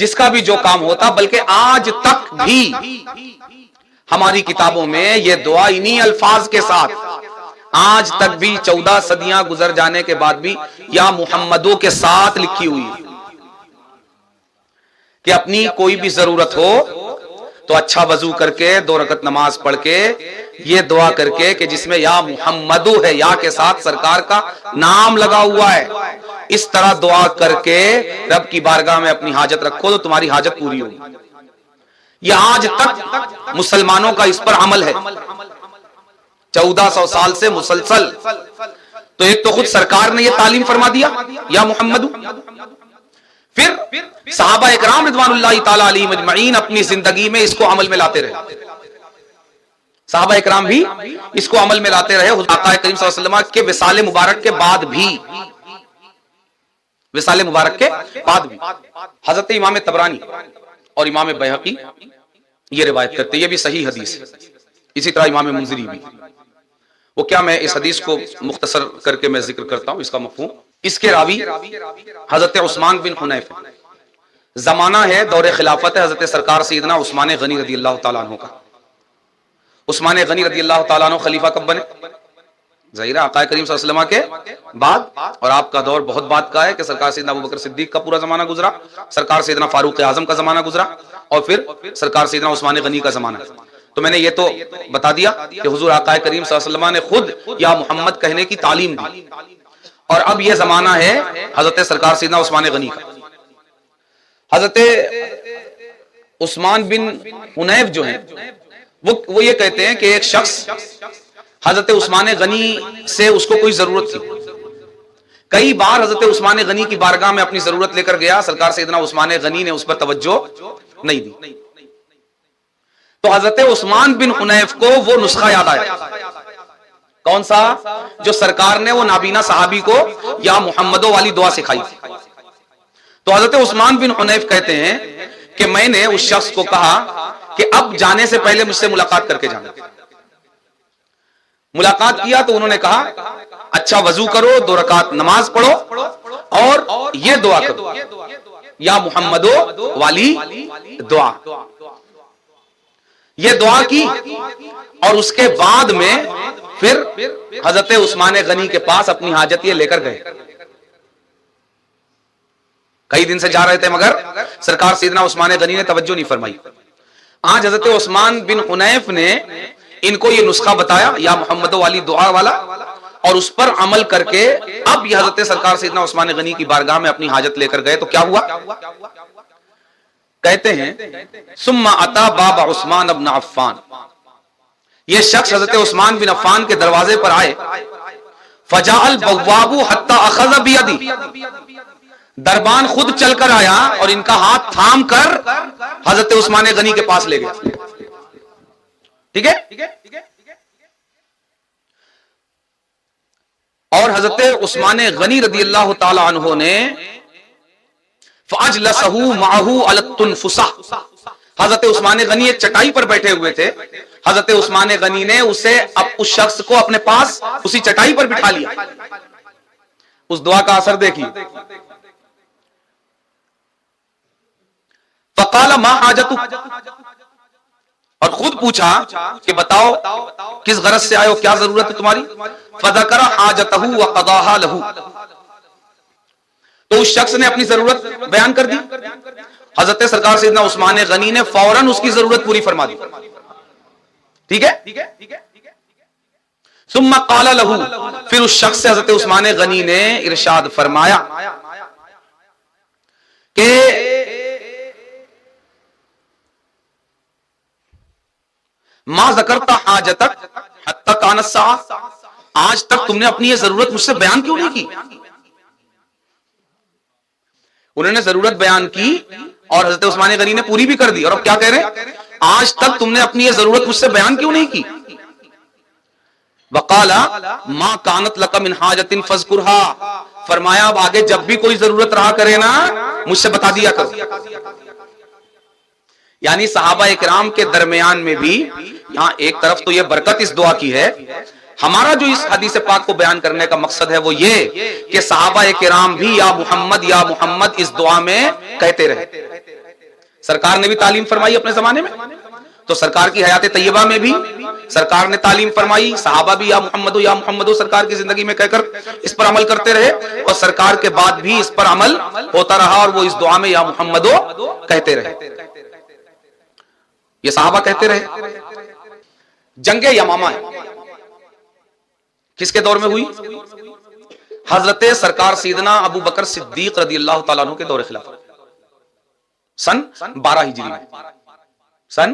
جس کا بھی جو کام ہوتا، بلکہ آج تک بھی ہماری کتابوں میں یہ دعا انہی الفاظ کے ساتھ آج تک بھی 14 صدیاں گزر جانے کے بعد بھی یا محمدوں کے ساتھ لکھی ہوئی ہے کہ اپنی کوئی بھی ضرورت ہو تو اچھا وضو کر کے 2 رکعت نماز پڑھ کے یہ دعا کر کے کہ جس میں یا محمدو ہے، یا کے ساتھ سرکار کا نام لگا ہوا ہے، اس طرح دعا کر کے رب کی بارگاہ میں اپنی حاجت رکھو تو تمہاری حاجت پوری ہوگی۔ یہ آج تک مسلمانوں کا اس پر عمل ہے، 1400 سال سے مسلسل۔ تو ایک تو خود سرکار نے یہ تعلیم فرما دیا یا محمدو، پھر صحابہ اکرام رضوان اللہ تعالی علیہم اجمعین اپنی زندگی میں اس کو عمل میں لاتے رہے، صحابہ اکرام بھی اس کو عمل میں لاتے رہے، آقا کریم صلی اللہ علیہ وسلم کے وصال مبارک کے بعد بھی، وصال مبارک کے بعد بھی حضرت امام طبرانی اور امام بیہقی یہ روایت کرتے، یہ بھی صحیح حدیث ہے، اسی طرح امام منذری بھی۔ وہ کیا، میں اس حدیث کو مختصر کر کے میں ذکر کرتا ہوں اس کا مفہوم۔ اس کے راوی حضرت عثمان بن حنیف، زمانہ ہے دور خلافت ہے حضرت سرکار سیدنا عثمان غنی رضی اللہ تعالیٰ عنہ کا۔ عثمان غنی رضی اللہ تعالیٰ عنہ خلیفہ کب بنے؟ ظاہر آقا کریم صلی اللہ علیہ وسلم کے بعد، اور آپ کا دور بہت بعد کا ہے کہ سرکار سیدنا ابوبکر صدیق کا پورا زمانہ گزرا، سرکار سیدنا فاروق اعظم کا زمانہ گزرا، اور پھر سرکار سیدنا عثمان غنی کا زمانہ۔ تو میں نے یہ تو بتا دیا کہ حضور آقا کریم صلی اللہ علیہ وسلم نے خود یا محمد کہنے کی تعلیم دی، اور اب یہ زمانہ ہے حضرت سرکار سیدنا عثمان غنی کا۔ حضرت عثمان بن حنیف جو ہیں وہ یہ کہتے ہیں کہ ایک شخص حضرت عثمان غنی سے اس کو کوئی ضرورت تھی، کئی بار حضرت عثمان غنی کی بارگاہ میں اپنی ضرورت لے کر گیا، سرکار سیدنا عثمان غنی نے اس پر توجہ نہیں دی، تو حضرت عثمان بن حنیف کو وہ نسخہ یاد آیا۔ کون سا؟ جو سرکار نے وہ نابینا صحابی کو یا محمدوں والی دعا سکھائی تھی۔ تو حضرت عثمان بن حنیف کہتے ہیں کہ میں نے اس شخص کو کہا کہ اب جانے سے پہلے مجھ سے ملاقات کر کے جانا۔ ملاقات کیا تو انہوں نے کہا اچھا وضو کرو، 2 رکعت نماز پڑھو اور یہ دعا کرو یا محمدو والی دعا۔ یہ دعا کی اور اس کے بعد میں پھر حضرت عثمان غنی کے پاس اپنی حاجت یہ لے کر گئے۔ کئی دن سے جا رہے تھے مگر سرکار سیدنا عثمان غنی نے توجہ نہیں فرمائی۔ آج حضرت عثمان بن حنیف نے ان کو یہ نسخہ بتایا یا محمد والی دعا والا، اور اس پر عمل کر کے اب یہ حضرت سرکار سیدنا عثمان غنی کی بارگاہ میں اپنی حاجت لے کر گئے تو کیا ہوا؟ کہتے ہیں ثم اتا باب عثمان بن عفان، یہ شخص حضرت عثمان بن عفان کے دروازے پر آئے، فجاء البواب حتى اخذ بيدي، دربان خود چل کر آیا اور ان کا ہاتھ تھام کر حضرت عثمان غنی کے پاس لے گیا۔ ٹھیک ہے؟ اور حضرت عثمان غنی رضی اللہ تعالی عنہ نے فاجلسه معه على التنفسه، حضرت عثمان غنی ایک چٹائی پر بیٹھے ہوئے تھے، حضرت عثمان غنی نے اس شخص کو اپنے پاس اسی چٹائی پر بٹھا لیا۔ اس دعا کا اثر دیکھیے، فقال ما حاجتک، اور خود پوچھا کہ بتاؤ کس غرض سے آئے ہو، کیا ضرورت ہے تمہاری؟ فذکر حاجتہ وقضاها له، تو اس شخص نے اپنی ضرورت بیان کر دی، حضرت سرکار سیدنا عثمان غنی نے فوراً اس کی ضرورت پوری فرما دی۔ ٹھیک ہے؟ ثم قال له، پھر اس شخص سے حضرت عثمان غنی نے ارشاد فرمایا کہ ما ذکرت حاجتک حتی کانت الساعہ، آج تک تم نے اپنی یہ ضرورت مجھ سے بیان کیوں نہیں کی؟ انہوں نے ضرورت بیان کی اور حضرت عثمان غنی نے پوری بھی کر دی، اور اب کیا کہہ رہے ہیں؟ آج تک تم نے اپنی یہ ضرورت مجھ سے بیان کیوں نہیں کی؟ وقال ما کانت لک من حاجت فاذکرها، فرمایا اب آگے جب بھی کوئی ضرورت رہا کرے نا مجھ سے بتا دیا کرو۔ یعنی صحابہ اکرام کے درمیان میں بھی یہاں ایک طرف تو یہ برکت اس دعا کی ہے، ہمارا جو اس حدیث پاک کو بیان کرنے کا مقصد ہے وہ یہ کہ صحابہ کرام بھی یا محمد اس دعا میں کہتے رہے۔ سرکار نے بھی تعلیم فرمائی اپنے زمانے میں، تو سرکار کی حیات طیبہ میں بھی سرکار نے تعلیم فرمائی، صحابہ بھی یا محمد سرکار کی زندگی میں کہہ کر اس پر عمل کرتے رہے، اور سرکار کے بعد بھی اس پر عمل ہوتا رہا، اور وہ اس دعا میں یا محمدو کہتے رہے، یہ صحابہ کہتے رہے۔ جنگ یمامہ کس کے دور میں ہوئی؟ حضرت سرکار سیدنا ابو بکر صدیق رضی اللہ تعالیٰ عنہ کے دور خلافت، سن 12 ہجری میں، سن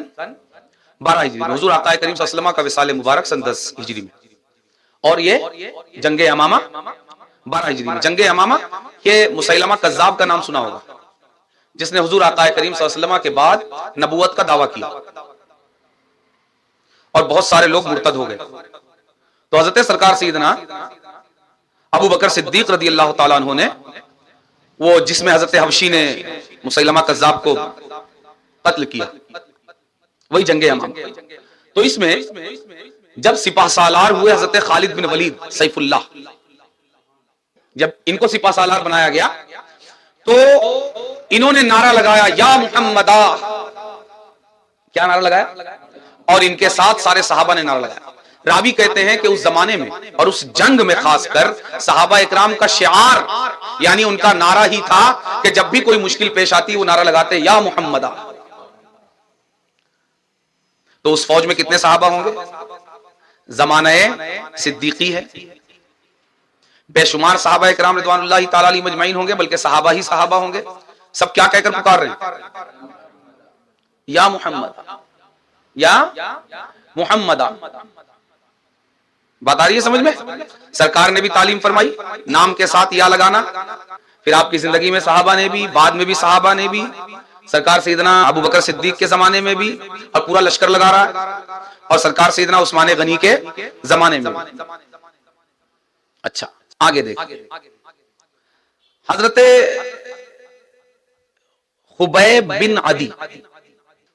12 ہجری میں، حضور آقا کریم صلی اللہ علیہ وسلم کا وصال مبارک سن 10 ہجری میں، اور یہ جنگ یمامہ 12 ہجری میں۔ جنگ یمامہ یہ مسیلمہ کذاب کا نام سنا ہوگا، جس نے حضور آقا کریم صلی اللہ علیہ وسلم کے بعد نبوت کا دعویٰ کیا، اور بہت سارے لوگ مرتد ہو گئے۔ تو حضرت سرکار سیدنا ابو بکر صدیق رضی اللہ تعالیٰ عنہ نے، وہ جس میں حضرت حبشی نے مسیلمہ کذاب کو قتل کیا، وہی جنگ یمامہ۔ تو اس میں جب سپہ سالار ہوئے حضرت خالد بن ولید سیف اللہ، جب ان کو سپہ سالار بنایا گیا تو انہوں نے نعرہ لگایا یا محمدہ، کیا نعرہ لگایا؟ اور ان کے ساتھ سارے صحابہ نے نعرہ لگایا۔ راوی کہتے ہیں کہ اس زمانے میں اور اس جنگ میں خاص کر صحابہ اکرام کا شعار یعنی ان کا نعرہ ہی تھا کہ جب بھی کوئی مشکل پیش آتی وہ نعرہ لگاتے یا محمدہ۔ تو اس فوج میں کتنے صحابہ ہوں گے؟ زمانہ صدیقی ہے، بے شمار صحابہ اکرام رضوان اللہ تعالی علیہ مجمعین ہوں گے، بلکہ صحابہ ہی صحابہ ہوں گے۔ سب کیا کہہ کر پکار رہے ہیں؟ یا محمد، یا محمدہ۔ بات آ رہی ہے سمجھ میں؟ سرکار نے بھی تعلیم فرمائی نام کے ساتھ یا لگانا، پھر آپ کی زندگی میں صحابہ نے بھی، بعد میں بھی صحابہ نے بھی، سرکار سیدنا ابو بکر صدیق کے زمانے میں بھی، اور پورا لشکر لگا رہا ہے، اور سرکار سیدنا عثمان غنی کے زمانے میں بھی۔ اچھا آگے دیکھیں، حضرت خبیب بن عدی،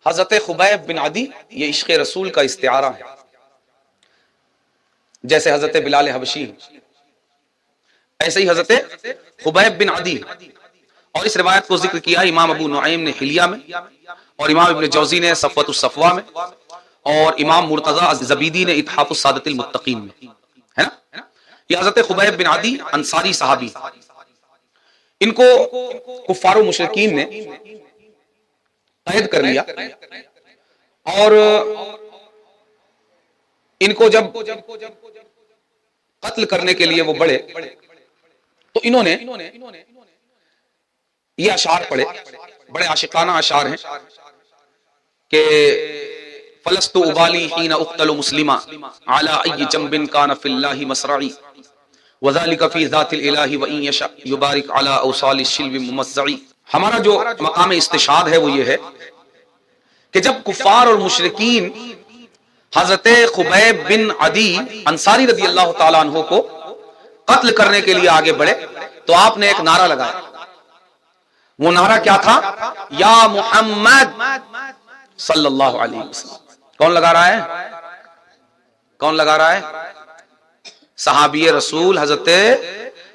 حضرت خبیب بن عدی یہ عشق رسول کا استعارہ ہے، جیسے حضرت بلال حبشی ایسے ہی حضرت خبیب بن عدی۔ اور اس روایت کو ذکر کیا امام ابو نعیم نے حلیہ میں، اور امام ابن جوزی نے صفوۃ الصفوہ میں، اور امام مرتضی زبیدی نے اتحاف السادۃ المتقین میں، ہے نا؟ یہ حضرت خبیب بن عدی انصاری صحابی، ان کو کفار و مشرکین نے قید کر لیا، اور ان کو جب قتل کرنے کے لیے وہ بڑھے تو انہوں نے یہ اشعار پڑھے، بڑے عاشقانہ اشعار ہیں کہ فلست ابالی حین اقتل مسلما علی ای جنب کان فی اللہ مصرعی وذلک فی ذات الالہ وان یشاء یبارک علی اوصال الشلب ممزعی۔ ہمارا جو مقام استشہاد ہے وہ یہ ہے کہ جب کفار اور مشرکین حضرت خبیب بن عدی انصاری رضی اللہ تعالیٰ عنہ کو قتل کرنے کے لیے آگے بڑھے تو آپ نے ایک نعرہ لگایا، وہ نعرہ کیا تھا؟ یا محمد صلی اللہ علیہ وسلم۔ کون لگا رہا ہے؟ کون لگا رہا ہے؟ صحابی رسول حضرت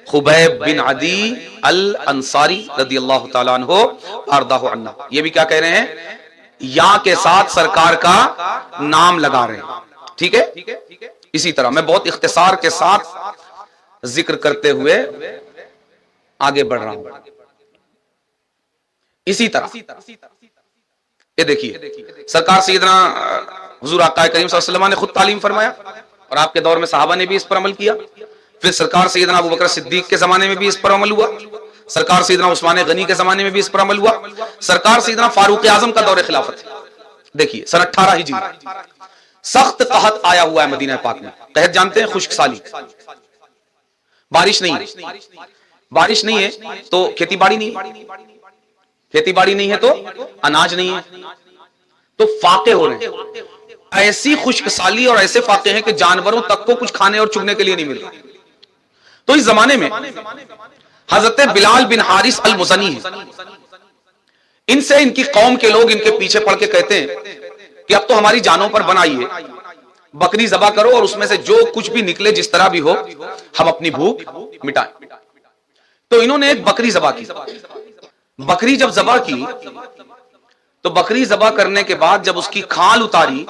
خبیب بن عدی الانصاری رضی اللہ تعالیٰ عنہ وارضہ عنہ۔ یہ بھی کیا کہہ رہے ہیں؟ یا کے ساتھ سرکار کا نام لگا رہے ہیں، ٹھیک ہے؟ اسی طرح میں بہت اختصار کے ساتھ ذکر کرتے ہوئے آگے بڑھ رہا ہوں۔ اسی طرح یہ دیکھیے، سرکار سیدنا حضور آقا کریم صلی اللہ علیہ وسلم نے خود تعلیم فرمایا، اور آپ کے دور میں صحابہ نے بھی اس پر عمل کیا، پھر سرکار سیدنا ابو بکر صدیق کے زمانے میں بھی اس پر عمل ہوا، سرکار سیدنا عثمان غنی کے زمانے میں بھی اس پر عمل ہوا، سرکار سیدنا فاروق اعظم کا دور خلافت ہے۔ دیکھیے سن 18 ہجری سخت قحط آیا ہوا ہے مدینہ پاک میں۔ قحط جانتے ہیں؟ خشک سالی، بارش نہیں ہے، بارش نہیں ہے تو کھیتی باڑی نہیں ہے، کھیتی باڑی نہیں ہے تو اناج نہیں ہے، تو فاقے ہو رہے ہیں، ایسی خشک سالی اور ایسے فاقے ہیں کہ جانوروں تک کو کچھ کھانے اور چگنے کے لیے نہیں مل رہا۔ تو اس زمانے میں حضرت بلال بن حارث المزنی ہے، ان سے ان کی قوم کے لوگ ان کے پیچھے پڑھ کے کہتے ہیں کہ اب تو ہماری جانوں پر بنائیے، بکری ذبح کرو اور اس میں سے جو کچھ بھی نکلے جس طرح بھی ہو ہم اپنی بھوک مٹائیں۔ تو انہوں نے ایک بکری ذبح کی، بکری جب ذبح کی تو بکری ذبح کرنے کے بعد جب اس کی کھال اتاری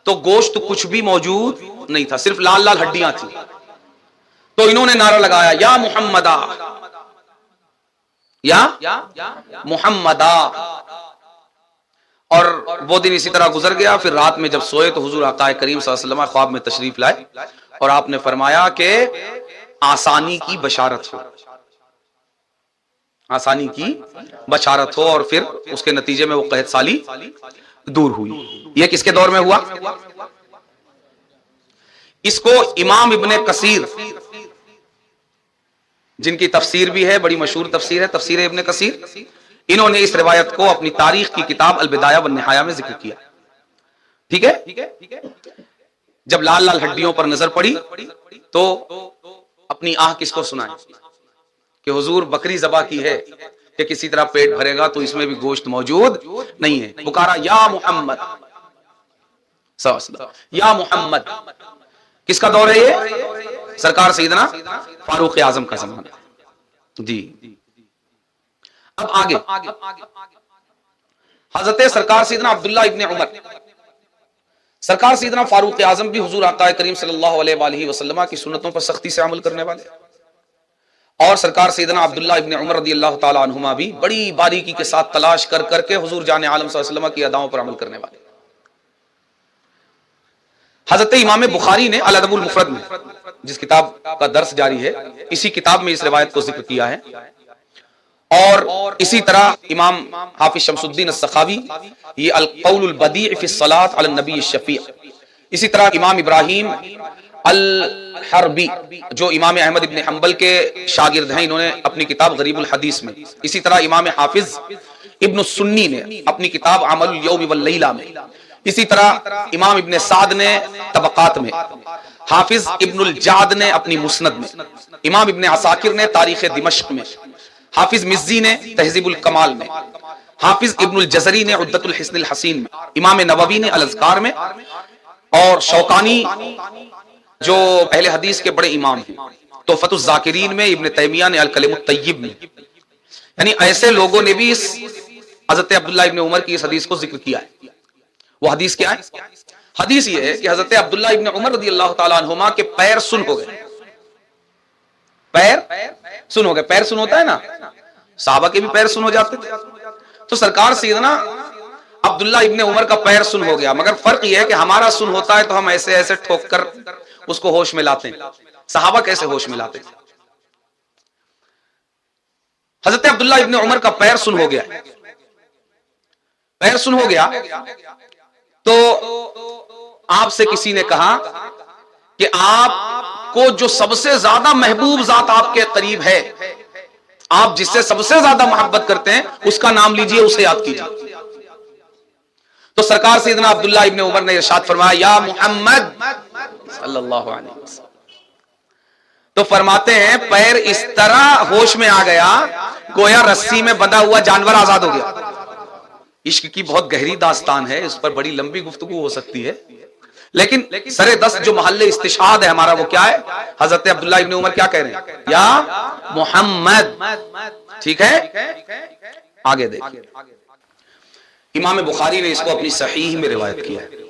تو گوشت کچھ بھی موجود نہیں تھا، صرف لال لال ہڈیاں تھیں. تو انہوں نے نعرہ لگایا یا محمدہ، یا محمدہ. اور وہ دن اسی طرح گزر گیا. پھر رات میں جب سوئے تو حضور آقا کریم صلی اللہ علیہ وسلم خواب میں تشریف لائے اور آپ نے فرمایا کہ آسانی کی بشارت ہو، آسانی کی بشارت ہو. اور پھر اس کے نتیجے میں وہ قحط سالی دور ہوئی. یہ کس کے دور میں ہوا؟ اس کو امام ابن کثیر، جن کی تفسیر بھی ہے، بڑی مشہور تفسیر ہے تفسیر ابن کثیر، انہوں نے اس روایت کو اپنی تاریخ کی کتاب البدایہ والنہایہ میں ذکر کیا. ٹھیک ہے، جب لال لال ہڈیوں پر نظر پڑی تو اپنی آہ کس کو سنائیں کہ حضور بکری ذبح کی ہے کہ کسی طرح پیٹ بھرے گا تو اس میں بھی گوشت موجود نہیں ہے. پکارا یا محمد، یا محمد. کس کا دور ہے یہ؟ سرکار سیدنا فاروق اعظم کا زمانہ. جی اب آگے حضرت سرکار سیدنا عبداللہ ابن عمر، سرکار سیدنا فاروق اعظم بھی حضور آقا کریم صلی اللہ علیہ وآلہ وسلم کی سنتوں پر سختی سے عمل کرنے والے، اور سرکار سیدنا عبداللہ ابن عمر رضی اللہ تعالی عنہما بھی بڑی باریکی کے ساتھ تلاش کر کر کے حضور جان عالم صلی اللہ علیہ وسلم کی اداؤں پر عمل کرنے والے. حضرت امام بخاری نے الادب المفرد میں، جس کتاب کا درس جاری ہے، اسی کتاب میں اس روایت کو ذکر کیا ہے. اور اسی طرح امام حافظ شمس الدین السخاوی یہ القول البدیع فی الصلاۃ علی النبی الشفیع، اسی طرح امام ابراہیم الحربی جو امام احمد ابن حنبل کے شاگرد ہیں، انہوں نے اپنی کتاب غریب الحدیث میں، اسی طرح امام حافظ ابن السنی نے اپنی کتاب عمل الیوم واللیلہ میں، اسی طرح امام ابن سعد نے طبقات میں، حافظ ابن الجعد نے اپنی مسند میں، امام ابن عساکر نے تاریخ دمشق میں، حافظ مزی نے تہذیب الکمال میں، حافظ ابن الجزری نے عدت الحسن الحسین میں، امام نووی نے الاذکار میں، اور شوکانی جو اہل حدیث کے بڑے امام ہیں تحفۃ الذاکرین میں، ابن تیمیہ نے الکلم الطیب میں. یعنی ایسے لوگوں نے بھی اس حضرت عبداللہ ابن عمر کی اس حدیث کو ذکر کیا ہے. وہ حدیث کیا ہے؟ حدیث یہ ہے کہ حضرت عبداللہ ابن عمر رضی اللہ تعالی عنہما کے پیر سن ہو گئے. پیر سن ہو گئے. پیر سن ہوتا ہے نا، صحابہ کے بھی پیر سن ہو جاتے تھے. تو سرکار سیدنا عبداللہ ابن عمر کا پیر سن ہو گیا، مگر فرق یہ ہے کہ ہمارا سن ہوتا ہے تو ہم ایسے ایسے ٹھوک کر اس کو ہوش میں لاتے ہیں. صحابہ کیسے ہوش میں لاتے تھے؟ حضرت عبداللہ ابن عمر کا پیر سن ہو گیا. پیر سن ہو گیا تو آپ سے کسی نے کہا کہ آپ کو جو سب سے زیادہ محبوب ذات آپ کے قریب ہے، آپ جس سے سب سے زیادہ محبت کرتے ہیں، اس کا نام لیجئے، اسے یاد کیجئے. تو سرکار سیدنا عبداللہ ابن عمر نے ارشاد فرمایا یا محمد صلی اللہ علیہ وسلم. تو فرماتے ہیں پیر اس طرح ہوش میں آ گیا گویا رسی میں بندھا ہوا جانور آزاد ہو گیا. عشق کی بہت گہری داستان ہے، اس پر بڑی لمبی گفتگو ہو سکتی ہے، لیکن سر دست جو محل استشہاد ہے ہمارا وہ کیا ہے؟ حضرت عبداللہ ابن عمر کیا کہہ رہے ہیں؟ یا محمد. ٹھیک ہے، آگے دیکھیں. امام بخاری نے اس کو اپنی صحیح میں روایت کیا ہے،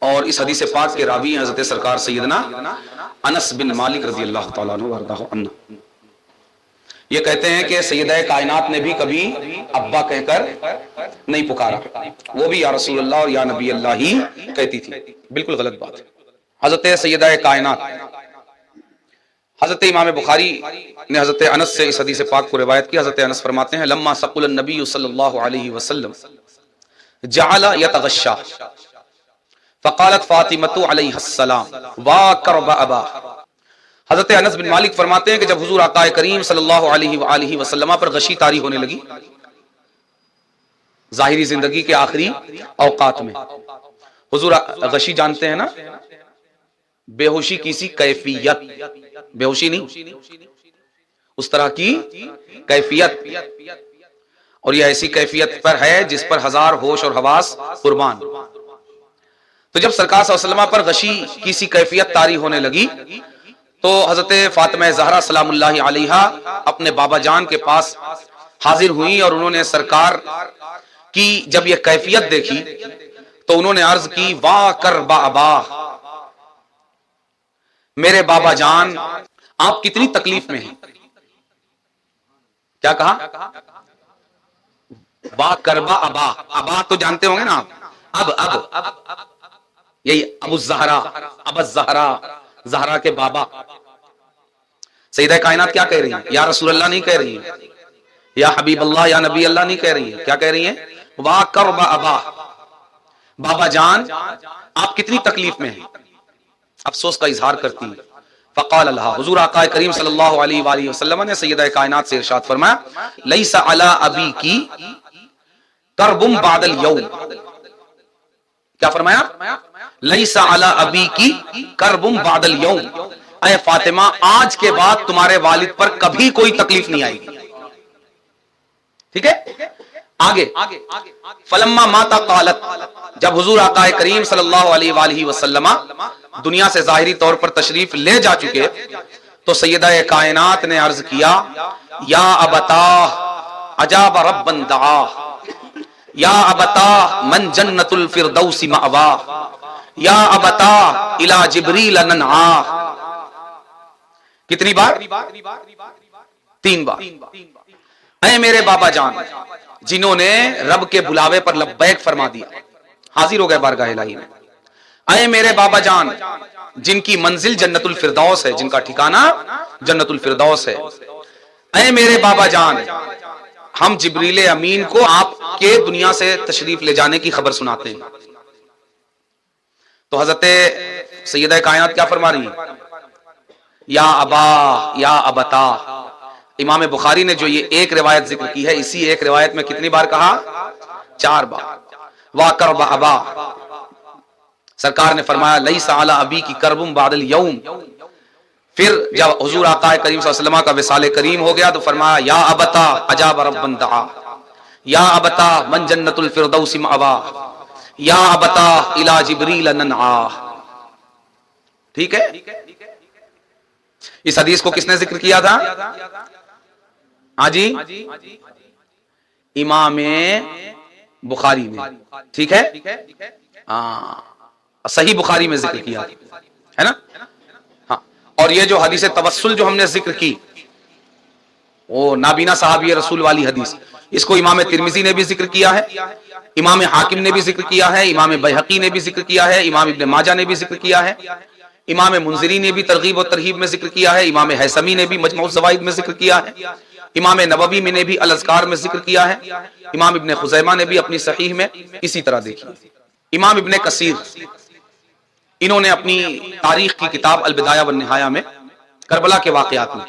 اور اس حدیث پاک کے راوی ہیں حضرت سرکار سیدنا انس بن مالک رضی اللہ تعالیٰ عنہ وارضاہ عنہ. یہ کہتے ہیں کہ سیدہ کائنات نے بھی کبھی ابا کہہ کر نہیں پکارا، وہ بھی یا رسول اللہ اور یا نبی اللہ ہی کہتی تھی. بالکل غلط بات ہے. حضرت سیدہ کائنات، حضرت امام بخاری نے حضرت انس سے اس حدیث پاک کو روایت کی. حضرت انس فرماتے ہیں لما ثقل النبی صلی اللہ علیہ وسلم جعل یتغشا فقالت فاطمۃ علیہ السلام وا کرب ابا. حضرت انس بن مالک فرماتے ہیں کہ جب حضور آقا کریم صلی اللہ علیہ وآلہ وسلم پر غشی طاری ہونے لگی ظاہری زندگی کے آخری اوقات میں، حضور غشی جانتے ہیں نا، بے ہوشی کی سی کیفیت، بے ہوشی نہیں، اس طرح کی کیفیت، اور یہ ایسی کیفیت پر ہے جس پر ہزار ہوش اور حواس قربان. تو جب سرکار صلی اللہ علیہ وسلم پر غشی کی سی کیفیت طاری ہونے لگی تو حضرت فاطمہ زہرا سلام اللہ علیہا اپنے بابا جان کے پاس حاضر ہوئی، اور انہوں نے سرکار کی جب یہ کیفیت دیکھی تو انہوں نے عرض کی واہ کرب ابا، میرے بابا جان آپ کتنی تکلیف میں ہیں. کیا کہا؟ واہ کرب ابا. ابا تو جانتے ہوں گے نا آپ، اب یہی ابو الزہرا، ابو الزہرا، زہرا کے بابا. سیدہ کائنات کیا کہہ رہی ہیں؟ یا رسول اللہ نہیں کہہ رہی ہیں، یا حبیب اللہ، یا نبی اللہ نہیں کہہ رہی ہے. کیا کہہ رہی ہیں؟ واہ کرب ابا، بابا جان آپ کتنی تکلیف میں ہیں، افسوس کا اظہار کرتی ہیں. فقال اللہ، حضور آقا کریم صلی اللہ علیہ وآلہ وسلم نے سیدہ کائنات سے ارشاد فرمایا لیس علی ابی کی کرب بعد الیوم. کیا فرمایا؟ لیس علی ابی کی کرب بعد الیوم، اے فاطمہ آج کے بعد تمہارے والد پر کبھی کوئی تکلیف نہیں آئے گی. ٹھیک ہے، آگے فلما ماتا قالت، جب حضور آقا کریم صلی اللہ علیہ وآلہ وسلم دنیا سے ظاہری طور پر تشریف لے جا چکے تو سیدہ کائنات نے عرض کیا یا ابتا عجاب ربا دعا، یا ابتا من جنت الفردوس مأوا، یا ابتا الی جبریل ننعا. کتنی بار؟ 3 بار. اے میرے بابا جان جنہوں نے رب کے بلاوے پر لبیک فرما دیا، حاضر ہو گئے بارگاہ الہی میں. اے میرے بابا جان جن کی منزل جنت الفردوس ہے، جن کا ٹھکانہ جنت الفردوس ہے. اے میرے بابا جان ہم جبریل امین کو آپ کے دنیا سے تشریف لے جانے کی خبر سناتے ہیں. تو حضرت سیدہ کائنات کیا فرما رہی ہیں؟ یا ابا، یا ابتا. امام بخاری نے جو یہ ایک روایت ذکر کی ہے، اسی ایک روایت میں کتنی بار کہا؟ 4 بار. وا کرب ابا، سرکار نے فرمایا لیس علی ابی کی کرب بعد الیوم. پھر جب حضور آقا کریم صلی اللہ علیہ وسلم کا وصال کریم ہو گیا تو فرمایا یا ابتا عجاب ربا دعا، یا ابتا من جنت الفردوس مأوا، یا ابتا الی جبریل ننعا. ٹھیک ہے، اس حدیث کو کس نے ذکر کیا تھا؟ ہاں جی، امام بخاری نے. ٹھیک ہے، صحیح بخاری میں ذکر کیا ہے نا. ہاں، اور یہ جو حدیث توسل جو ہم نے ذکر کی، وہ نابینا صحابی رسول والی حدیث، اس کو امام ترمذی نے بھی ذکر کیا ہے، امام حاکم نے بھی ذکر کیا ہے، امام بیہقی نے بھی ذکر کیا ہے، امام ابن ماجہ نے بھی ذکر کیا ہے، امام منذری نے بھی ترغیب و ترہیب میں ذکر کیا ہے، امام حیثمی نے بھی مجموع الزوائد میں ذکر کیا ہے، امام نووی میں نے بھی الاذکار میں ذکر کیا ہے، امام ابن خزیمہ نے بھی اپنی صحیح میں اسی طرح دیکھی. امام ابن کثیر انہوں نے اپنی تاریخ کی کتاب البدایہ والنہایہ میں کربلا کے واقعات میں،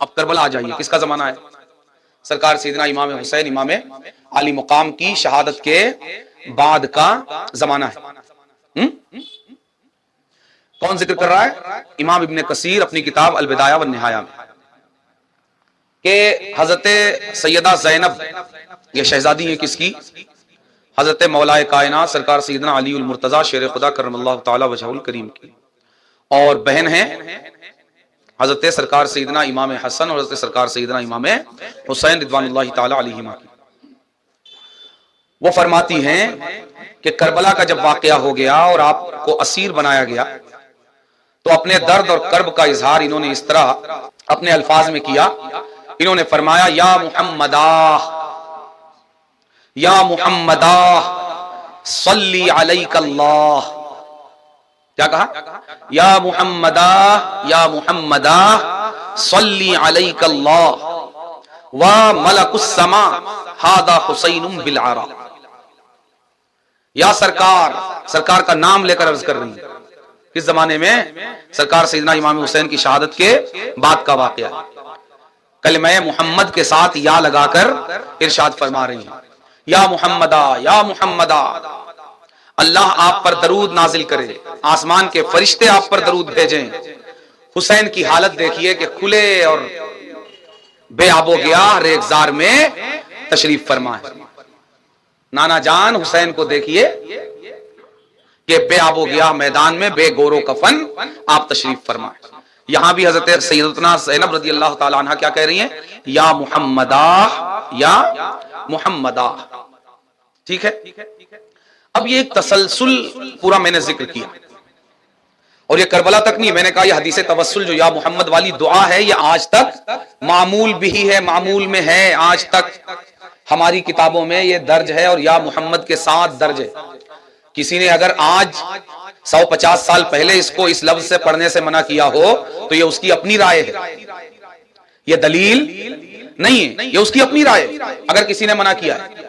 اب کربلا آ جائیے، کس کا زمانہ ہے؟ سرکار سیدنا امام حسین امام علی مقام کی شہادت کے بعد کا زمانہ ہے. کون ذکر کر رہا ہے؟ امام ابن کثیر اپنی کتاب البدایہ والنہایہ میں، کہ حضرت سیدہ زینب یہ شہزادی ہیں کس کی؟ حضرت مولا کائنات سرکار سیدنا علی المرتضی شیر خدا کرم اللہ تعالی وجہہ الکریم کی، اور بہن ہیں حضرت سرکار سیدنا امام حسن اور حضرت سرکار سیدنا امام حسین رضوان اللہ تعالی علیہما کی. وہ فرماتی ہیں کہ کربلا کا جب واقعہ ہو گیا اور آپ کو اسیر بنایا گیا تو اپنے درد اور کرب کا اظہار انہوں نے اس طرح اپنے الفاظ میں کیا. انہوں نے فرمایا یا محمدہ، یا محمدہ صلی علیک اللہ. کیا کہا؟ یا محمدہ، یا محمدہ صلی علیک اللہ و ملک السماء ھذا حسین بالعرا. یا سرکار، سرکار کا نام لے کر عرض کر رہی ہیں. کس زمانے میں؟ سرکار سیدنا امام حسین کی شہادت کے بعد کا واقعہ. کلمہ محمد کے ساتھ یا لگا کر ارشاد فرما رہی ہیں یا محمدہ، یا محمدہ، اللہ آپ پر درود نازل کرے، آسمان کے فرشتے آپ پر درود بھیجیں. حسین کی حالت دیکھیے کہ کھلے اور بے آب و گیا ریگزار میں تشریف فرما ہے. نانا جان حسین کو دیکھیے کہ بے آب و گیا میدان میں بے گور و کفن آپ تشریف فرما ہے. یہاں بھی حضرت سیدتنا زینب رضی اللہ تعالی عنہ کیا کہہ رہی ہیں؟ یا محمدہ، یا محمدہ. ٹھیک ہے. اب یہ ایک تسلسل پورا میں نے ذکر کیا، اور یہ کربلا تک نہیں، میں نے کہا یہ حدیث توسل جو یا محمد والی دعا ہے یہ آج تک معمول بھی ہے، معمول میں ہے، آج تک ہماری کتابوں میں یہ درج ہے، اور یا محمد کے ساتھ درج ہے. کسی نے اگر آج 150 سال پہلے اس کو اس لفظ سے پڑھنے سے منع کیا ہو تو یہ اس کی اپنی رائے ہے، یہ دلیل نہیں ہے، یہ اس کی اپنی رائے ہے اگر کسی نے منع کیا ہے.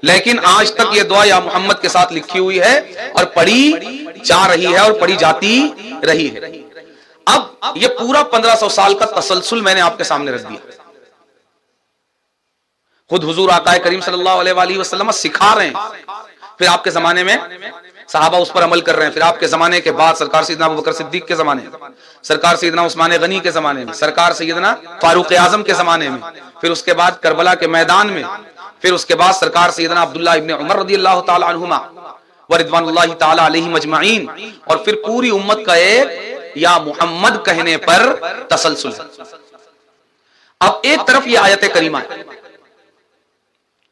لیکن آج تک یہ دعا یا محمد کے ساتھ لکھی ہوئی ہے اور پڑھی جا رہی ہے اور پڑھی جاتی رہی ہے. اب یہ پورا 1500 سال کا تسلسل میں نے آپ کے سامنے رکھ دیا. خود حضور آقا کریم صلی اللہ علیہ وآلہ وسلم سکھا رہے ہیں، پھر آپ کے زمانے میں صحابہ اس پر عمل کر رہے ہیں، پھر آپ کے زمانے کے بعد سرکار سیدنا ابوبکر صدیق کے زمانے میں، سرکار سیدنا عثمان غنی کے زمانے میں، سرکار سیدنا فاروق اعظم کے زمانے میں، پھر اس کے بعد کربلا کے میدان میں، پھر اس کے بعد سرکار سیدنا عبداللہ ابن عمر رضی اللہ تعالی عنہما ورضوان اللہ تعالی علیہم اجمعین، اور پھر پوری امت کا ایک یا محمد کہنے پر تسلسل ہے. اب ایک طرف یہ آیت کریمہ ہے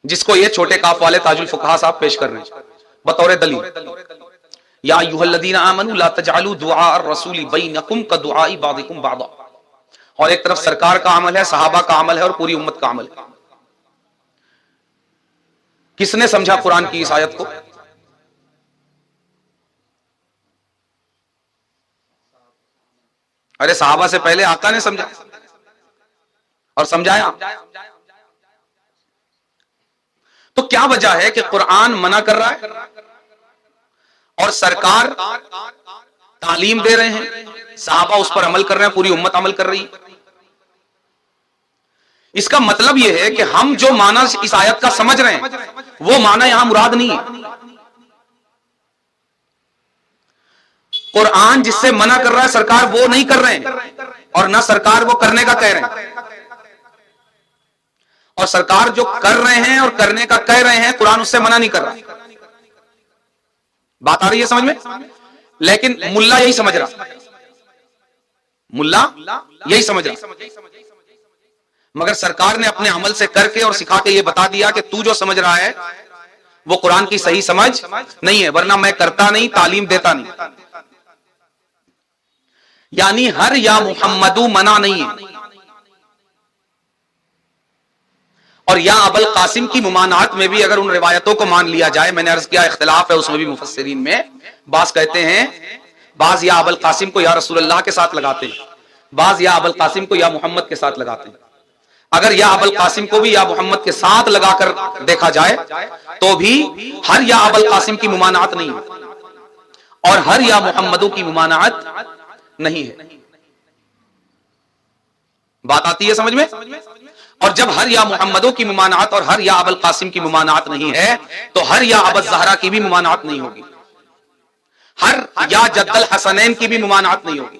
جس کو یہ چھوٹے کاف والے تاج الفقہا صاحب پیش کر رہے ہیں بطور دلیل، یا ایھا الذین آمنوا لا تجعلوا دعاء الرسول بینکم کدعاء بعضکم بعضا، اور ایک طرف سرکار کا عمل ہے، صحابہ کا عمل ہے، اور پوری امت کا عمل ہے. کس نے سمجھا قرآن کی اس آیت کو؟ ارے صحابہ سے پہلے آقا نے سمجھا اور سمجھایا. تو کیا وجہ ہے کہ قرآن منع کر رہا ہے اور سرکار تعلیم دے رہے ہیں، صحابہ اس پر عمل کر رہے ہیں، پوری امت عمل کر رہی ہے؟ اس کا مطلب یہ ہے کہ ہم جو معنی اس آیت کا سمجھ رہے ہیں وہ معنی یہاں مراد نہیں ہے. قرآن جس سے منع کر رہا ہے سرکار وہ نہیں کر رہے ہیں، اور نہ سرکار وہ کرنے کا کہہ رہے ہیں، اور سرکار جو کر رہے ہیں اور کرنے کا کہہ رہے ہیں قرآن اس سے منع نہیں کر رہا. بات آ رہی ہے سمجھ میں؟ لیکن ملا یہی سمجھ رہا، ملا یہی سمجھ رہا، مگر سرکار نے اپنے عمل سے کر کے اور سکھا کے یہ بتا دیا کہ تو جو سمجھ رہا ہے وہ قرآن کی صحیح سمجھ نہیں ہے، ورنہ میں کرتا نہیں، تعلیم دیتا نہیں. یعنی ہر یا محمدو منع نہیں ہے، اور یا ابل قاسم کی ممانعت میں بھی اگر ان روایتوں کو مان لیا جائے، میں نے عرض کیا اختلاف ہے اس میں بھی مفسرین میں، بعض کہتے ہیں، بعض یا ابل قاسم کو یا رسول اللہ کے ساتھ لگاتے ہیں، بعض یا ابل قاسم کو یا محمد کے ساتھ لگاتے ہیں. اگر یا ابل قاسم کو بھی یا محمد کے ساتھ لگا کر دیکھا جائے تو بھی ہر یا ابل قاسم کی ممانعت نہیں ہے اور ہر یا محمدوں کی ممانعت نہیں ہے. بات آتی ہے سمجھ میں؟ اور جب ہر یا محمدوں کی ممانعت اور ہر یا ابل قاسم کی ممانعت نہیں ہے تو ہر یا ابل زہرا کی بھی ممانعت نہیں ہوگی، ہر یا جد الحسنین کی بھی ممانعت نہیں ہوگی،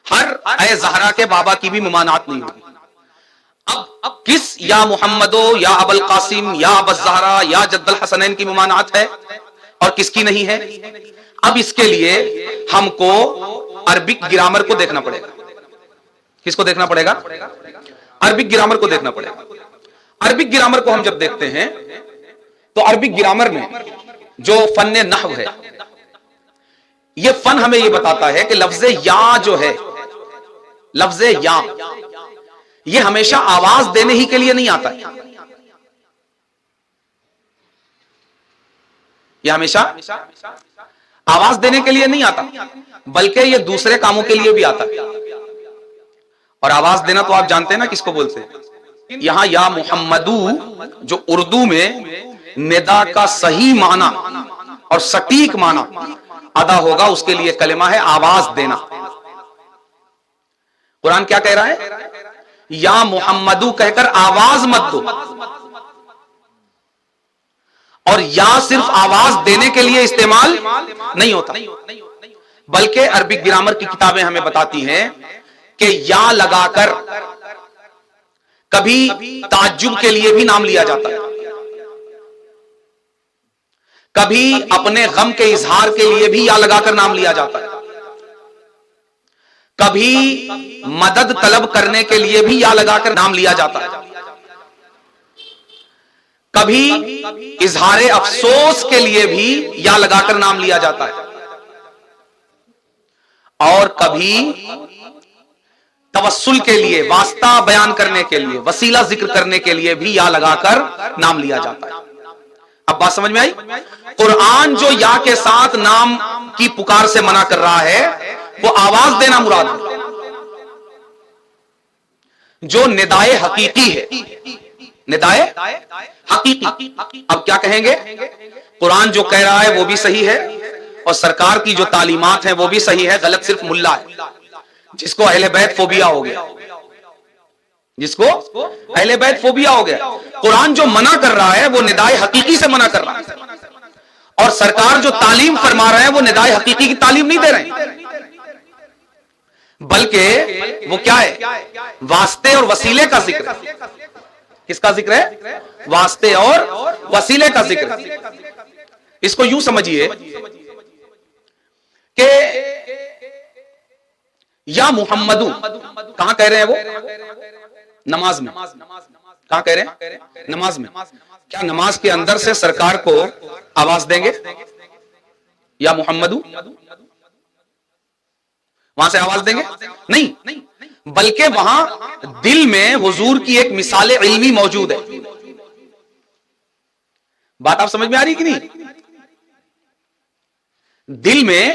ہر اے زہرا کے بابا کی بھی ممانعت نہیں ہوگی. اب کس یا محمدو یا ابل قاسم یا ابل زہرا یا جد الحسنین کی ممانعت ہے اور کس کی نہیں ہے؟ اب اس کے لیے ہم کو عربک گرامر کو دیکھنا پڑے گا. کس کو دیکھنا پڑے گا؟ عربک گرامر کو دیکھنا پڑے گا. عربک گرامر کو ہم جب دیکھتے ہیں تو عربک گرامر میں جو فن نحو ہے، یہ فن ہمیں یہ بتاتا ہے کہ لفظ یا جو ہے، لفظ یا یہ ہمیشہ آواز دینے ہی کے لیے نہیں آتا ہے، یہ ہمیشہ آواز دینے کے لیے نہیں آتا، بلکہ یہ دوسرے کاموں کے لیے بھی آتا ہے. اور آواز دینا تو آپ جانتے ہیں نا کس کو بولتے ہیں. یہاں یا محمدو جو اردو میں ندا کا صحیح معنی اور سٹیک معنی ادا ہوگا، اس کے لیے کلمہ ہے آواز دینا. قرآن کیا کہہ رہا ہے؟ یا محمدو کہہ کر آواز مت دو، اور یا صرف آواز دینے کے لیے استعمال نہیں ہوتا، بلکہ عربک گرامر کی کتابیں ہمیں بتاتی ہیں کہ یا لگا کر کبھی تعجب کے لیے بھی نام لیا جاتا ہے، کبھی اپنے غم کے اظہار کے لیے بھی یا لگا کر نام لیا جاتا ہے، کبھی مدد طلب کرنے کے لیے بھی یا لگا کر نام لیا جاتا ہے، کبھی اظہار افسوس کے لیے بھی یا لگا کر نام لیا جاتا ہے، اور کبھی توسل کے لیے، واسطہ بیان کرنے کے لیے، وسیلہ ذکر کرنے کے لیے بھی یا لگا کر نام لیا جاتا ہے۔ اب بات سمجھ میں آئی؟ قرآن جو یا کے ساتھ نام کی پکار سے منع کر رہا ہے وہ آواز دینا مراد ہے، جو ندائے حقیقی ہے، ندائے حقیقی۔ اب کیا کہیں گے؟ قرآن جو کہہ رہا ہے وہ بھی صحیح ہے، اور سرکار کی جو تعلیمات ہیں وہ بھی صحیح ہے، غلط صرف ملا ہے جس کو اہل بیت فوبیا ہو گیا، جس کو اہل بیت فوبیا ہو گیا۔ قرآن جو منع کر رہا ہے وہ ندائے حقیقی سے منع کر رہا ہے، اور سرکار جو تعلیم فرما رہے ہیں وہ ندائے حقیقی کی تعلیم نہیں دے رہے ہیں، بلکہ وہ کیا ہے؟ واسطے اور وسیلے کا ذکر ہے۔ کس کا ذکر ہے؟ واسطے اور وسیلے کا ذکر ہے۔ اس کو یوں سمجھیے کہ یا محمدو کہاں کہہ رہے ہیں وہ؟ نماز میں۔ کہاں کہہ رہے ہیں؟ نماز میں۔ کیا نماز کے اندر سے سرکار کو آواز دیں گے یا محمدو؟ وہاں سے آواز دیں گے؟ نہیں، بلکہ وہاں دل میں حضور کی ایک مثال علمی موجود ہے۔ بات آپ سمجھ میں آ رہی کہ نہیں؟ دل میں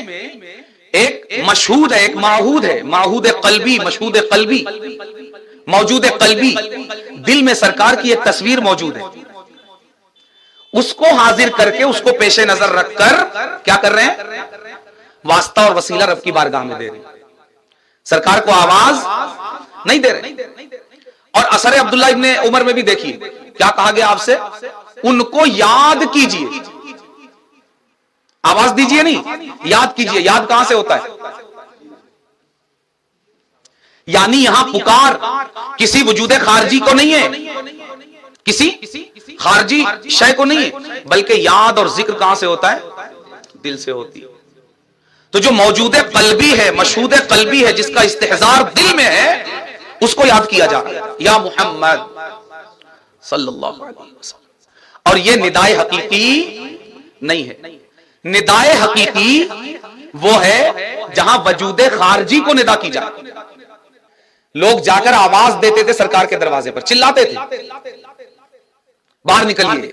ایک مشہود ہے، ایک معہود ہے، معہود قلبی، مشہود قلبی، موجود قلبی، دل میں سرکار کی ایک تصویر موجود ہے، اس کو حاضر کر کے، اس کو پیش نظر رکھ کر کیا کر رہے ہیں؟ واسطہ اور وسیلہ رب کی بارگاہ میں دے رہے ہیں، سرکار کو آواز نہیں دے رہے۔ اور اثر عبداللہ ابن عمر میں بھی دیکھیے کیا کہا گیا آپ سے؟ ان کو یاد کیجئے، آواز دیجئے نہیں، یاد کیجئے۔ یاد کہاں سے ہوتا ہے؟ یعنی یہاں پکار کسی وجود خارجی کو نہیں ہے، کسی خارجی شے کو نہیں ہے، بلکہ یاد اور ذکر کہاں سے ہوتا ہے؟ دل سے ہوتی ہے۔ تو جو موجود قلبی ہے، مشہود قلبی ہے، جس کا استحضار دل میں ہے، اس کو یاد کیا جا رہا ہے، یا محمد صلی اللہ علیہ وسلم۔ اور یہ ندائے حقیقی نہیں ہے۔ ندائے حقیقی وہ ہے جہاں وجود خارجی کو ندا کی جائے۔ لوگ جا کر آواز دیتے تھے سرکار کے دروازے پر، چلاتے تھے باہر نکلیے۔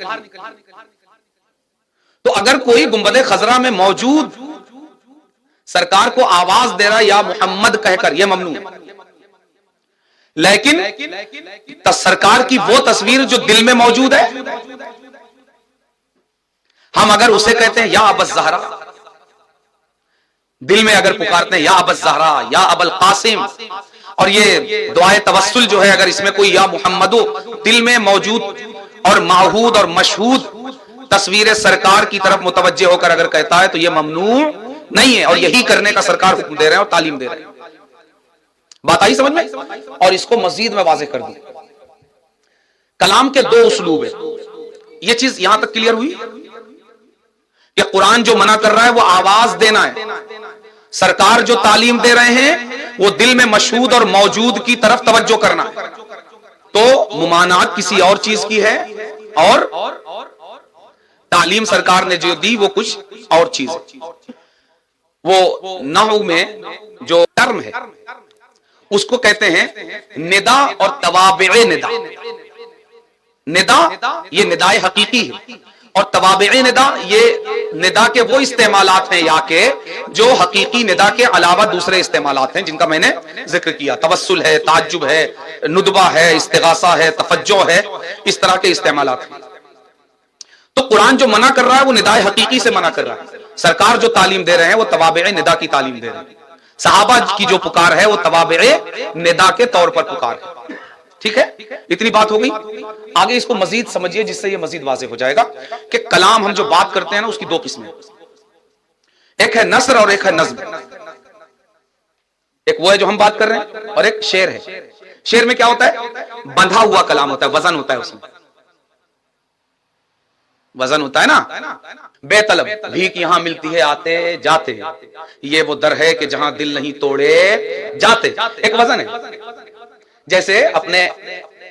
تو اگر کوئی گنبد خضرا میں موجود سرکار کو آواز دے رہا یا محمد کہہ کر، یہ ممنوع ہے۔ لیکن سرکار کی وہ تصویر جو دل میں موجود ہے، ہم اگر اسے کہتے ہیں یا ابا الزہرا، دل میں اگر پکارتے ہیں یا ابا الزہرا، یا ابا القاسم، اور یہ دعائے توسل جو ہے اگر اس میں کوئی یا محمدو دل میں موجود اور معہود اور مشہود تصویر سرکار کی طرف متوجہ ہو کر اگر کہتا ہے تو یہ ممنوع نہیں ہے، اور یہی کرنے کا سرکار حکم دے رہے ہیں اور تعلیم دے رہے ہیں۔ بات آئی سمجھ میں؟ اور اس کو مزید میں واضح کر دوں، کلام کے دو اسلوب ہیں۔ یہ چیز یہاں تک کلیئر ہوئی کہ قرآن جو منع کر رہا ہے وہ آواز دینا ہے، سرکار جو تعلیم دے رہے ہیں وہ دل میں مشہود اور موجود کی طرف توجہ کرنا ہے۔ تو ممانعت کسی اور چیز کی ہے، اور تعلیم سرکار نے جو دی وہ کچھ اور چیز ہے۔ وہ نحو میں جو ٹرم ہے اس کو کہتے ہیں ندا اور توابع ندا۔ ندا یہ ندائے حقیقی ہے، اور توابع ندا یہ ندا کے وہ استعمالات ہیں یا کے جو حقیقی ندا کے علاوہ دوسرے استعمالات ہیں جن کا میں نے ذکر کیا، توسل ہے، تعجب ہے، ندبہ ہے، استغاثہ ہے، تفجع ہے، اس طرح کے استعمالات ہیں۔ تو قرآن جو منع کر رہا ہے وہ ندائے حقیقی سے منع کر رہا ہے، سرکار جو تعلیم دے رہے ہیں وہ توابع ندا کی تعلیم دے رہے ہیں، صحابہ کی جو پکار ہے وہ توابع ندا کے طور پر پکار ہے۔ ٹھیک ہے، اتنی بات ہو گئی۔ آگے اس کو مزید سمجھیے جس سے یہ مزید واضح ہو جائے گا کہ کلام ہم جو بات کرتے ہیں نا اس کی دو قسمیں، ایک ہے نثر اور ایک ہے نظم۔ ایک وہ ہے جو ہم بات کر رہے ہیں اور ایک شعر ہے۔ شعر میں کیا ہوتا ہے؟ بندھا ہوا کلام ہوتا ہے، وزن ہوتا ہے، اس میں وزن ہوتا ہے نا۔ بے طلب بھیک یہاں ملتی ہے آتے جاتے، یہ وہ در ہے کہ جہاں دل نہیں توڑے جاتے، ایک وزن ہے۔ جیسے اپنے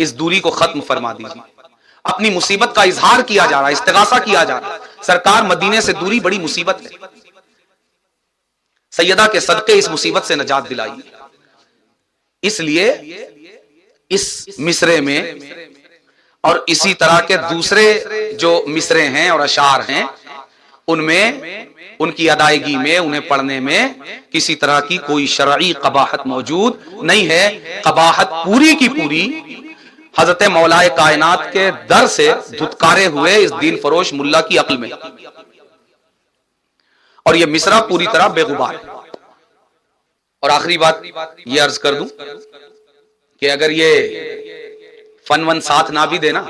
اس دوری کو ختم فرما دیجیے. اپنی مصیبت کا اظہار کیا جا رہا ہے, استغاثہ کیا جا رہا ہے. سرکار مدینے سے دوری بڑی مصیبت ہے, سیدہ کے صدقے اس مصیبت سے نجات دلائی. اس لیے اس مصرے میں اور اسی طرح کے دوسرے جو مصرے ہیں اور اشعار ہیں, ان میں ان کی ادائیگی میں, انہیں پڑھنے میں کسی طرح کی کوئی شرعی قباحت موجود نہیں ہے. قباحت پوری کی پوری حضرت مولائے کائنات کے در سے دھتکارے ہوئے اس دین فروش ملا کی عقل میں, اور یہ مصرع پوری طرح بے غبار ہے. اور آخری بات یہ عرض کر دوں کہ اگر یہ فن ون ساتھ نہ بھی دینا,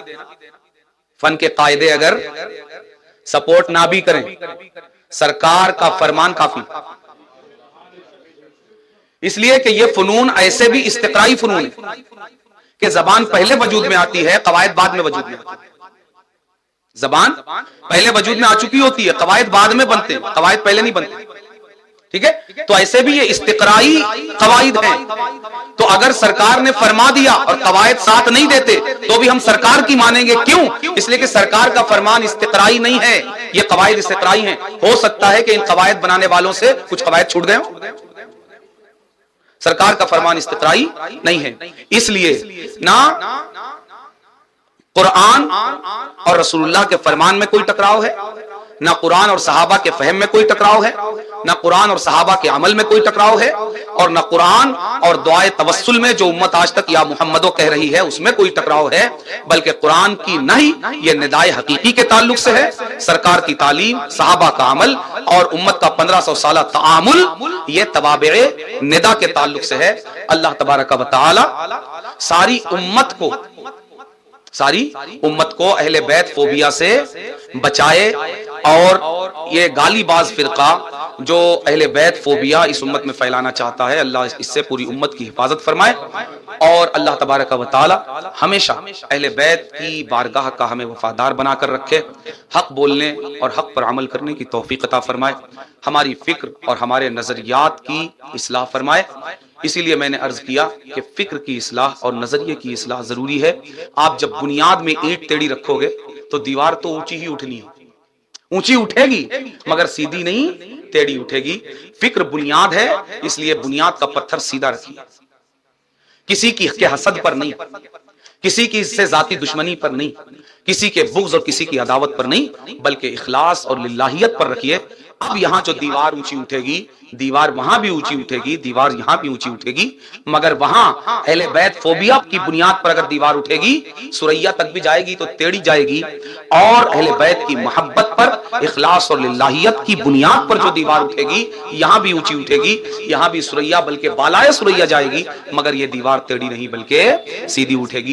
فن کے قاعدے اگر سپورٹ نہ بھی کریں, سرکار کا فرمان کافی. اس لیے کہ یہ فنون ایسے بھی استقرائی فنون ہے کہ زبان پہلے وجود میں آتی ہے, قواعد بعد میں وجود میں آتی ہے. زبان پہلے وجود میں آ چکی ہوتی ہے, قواعد بعد میں بنتے ہیں, قواعد پہلے نہیں بنتے. ٹھیک ہے, تو ایسے بھی یہ استقرائی قواعد ہیں. تو اگر سرکار نے فرما دیا اور قواعد ساتھ نہیں دیتے تو بھی ہم سرکار کی مانیں گے. کیوں؟ اس لیے کہ سرکار کا فرمان استقرائی نہیں ہے, یہ قواعد استقرائی ہیں. ہو سکتا ہے کہ ان قواعد بنانے والوں سے کچھ قواعد چھوٹ گئے ہوں. سرکار کا فرمان استقرائی نہیں ہے. اس لیے نہ قرآن اور رسول اللہ کے فرمان میں کوئی ٹکراؤ ہے, نہ قرآن اور صحابہ کے فہم میں کوئی ٹکراؤ ہے, نہ قرآن اور صحابہ کے عمل میں کوئی ٹکراؤ ہے, اور نہ قرآن اور دعائے توسل میں جو امت آج تک یا محمدو کہہ رہی ہے اس میں کوئی ٹکراؤ ہے. بلکہ قرآن کی نہیں, یہ ندائے حقیقی کے تعلق سے ہے. سرکار کی تعلیم, صحابہ کا عمل اور امت کا 1500 سالہ تعامل یہ توابع ندا کے تعلق سے ہے. اللہ تبارک و تعالی ساری امت کو اہل بیت فوبیا سے بچائے, اور یہ گالی باز فرقہ جو اہل بیت فوبیا اس امت میں پھیلانا چاہتا ہے, اللہ اس سے پوری امت کی حفاظت فرمائے. اور اللہ تبارک و تعالی ہمیشہ اہل بیت کی بارگاہ کا ہمیں وفادار بنا کر رکھے, حق بولنے اور حق پر عمل کرنے کی توفیق عطا فرمائے, ہماری فکر اور ہمارے نظریات کی اصلاح فرمائے. اسی لیے میں نے عرض کیا کہ فکر کی اصلاح اور نظریے کی اصلاح ضروری ہے. آپ جب بنیاد میں اینٹ ٹیڑھی رکھو گے تو دیوار تو اونچی ہی اٹھنی ہے, اونچی اٹھے گی مگر سیدھی نہیں, ٹیڑھی اٹھے گی. فکر بنیاد ہے, اس لیے بنیاد کا پتھر سیدھا رکھیے. کسی کی کے حسد پر نہیں, کسی کی سے ذاتی دشمنی پر نہیں, کسی کے بغض اور کسی کی عداوت پر نہیں, بلکہ اخلاص اور للہیت پر رکھیے. اب یہاں جو دیوار اونچی اٹھے گی, دیوار وہاں بھی اونچی اٹھے گی, دیوار یہاں بھی اونچی اٹھے گی, مگر وہاں اہل بیت فوبیا کی بنیاد پر اگر دیوار اٹھے گی, سریا تک بھی جائے گی تو ٹیڑھی جائے گی. اور اہل بیت کی محبت پر, اخلاص اور للہیت کی بنیاد پر جو دیوار اٹھے گی, یہاں بھی اونچی اٹھے گی, یہاں بھی سریا بلکہ بالائے سریا جائے گی, مگر یہ دیوار ٹیڑھی نہیں بلکہ سیدھی اٹھے گی.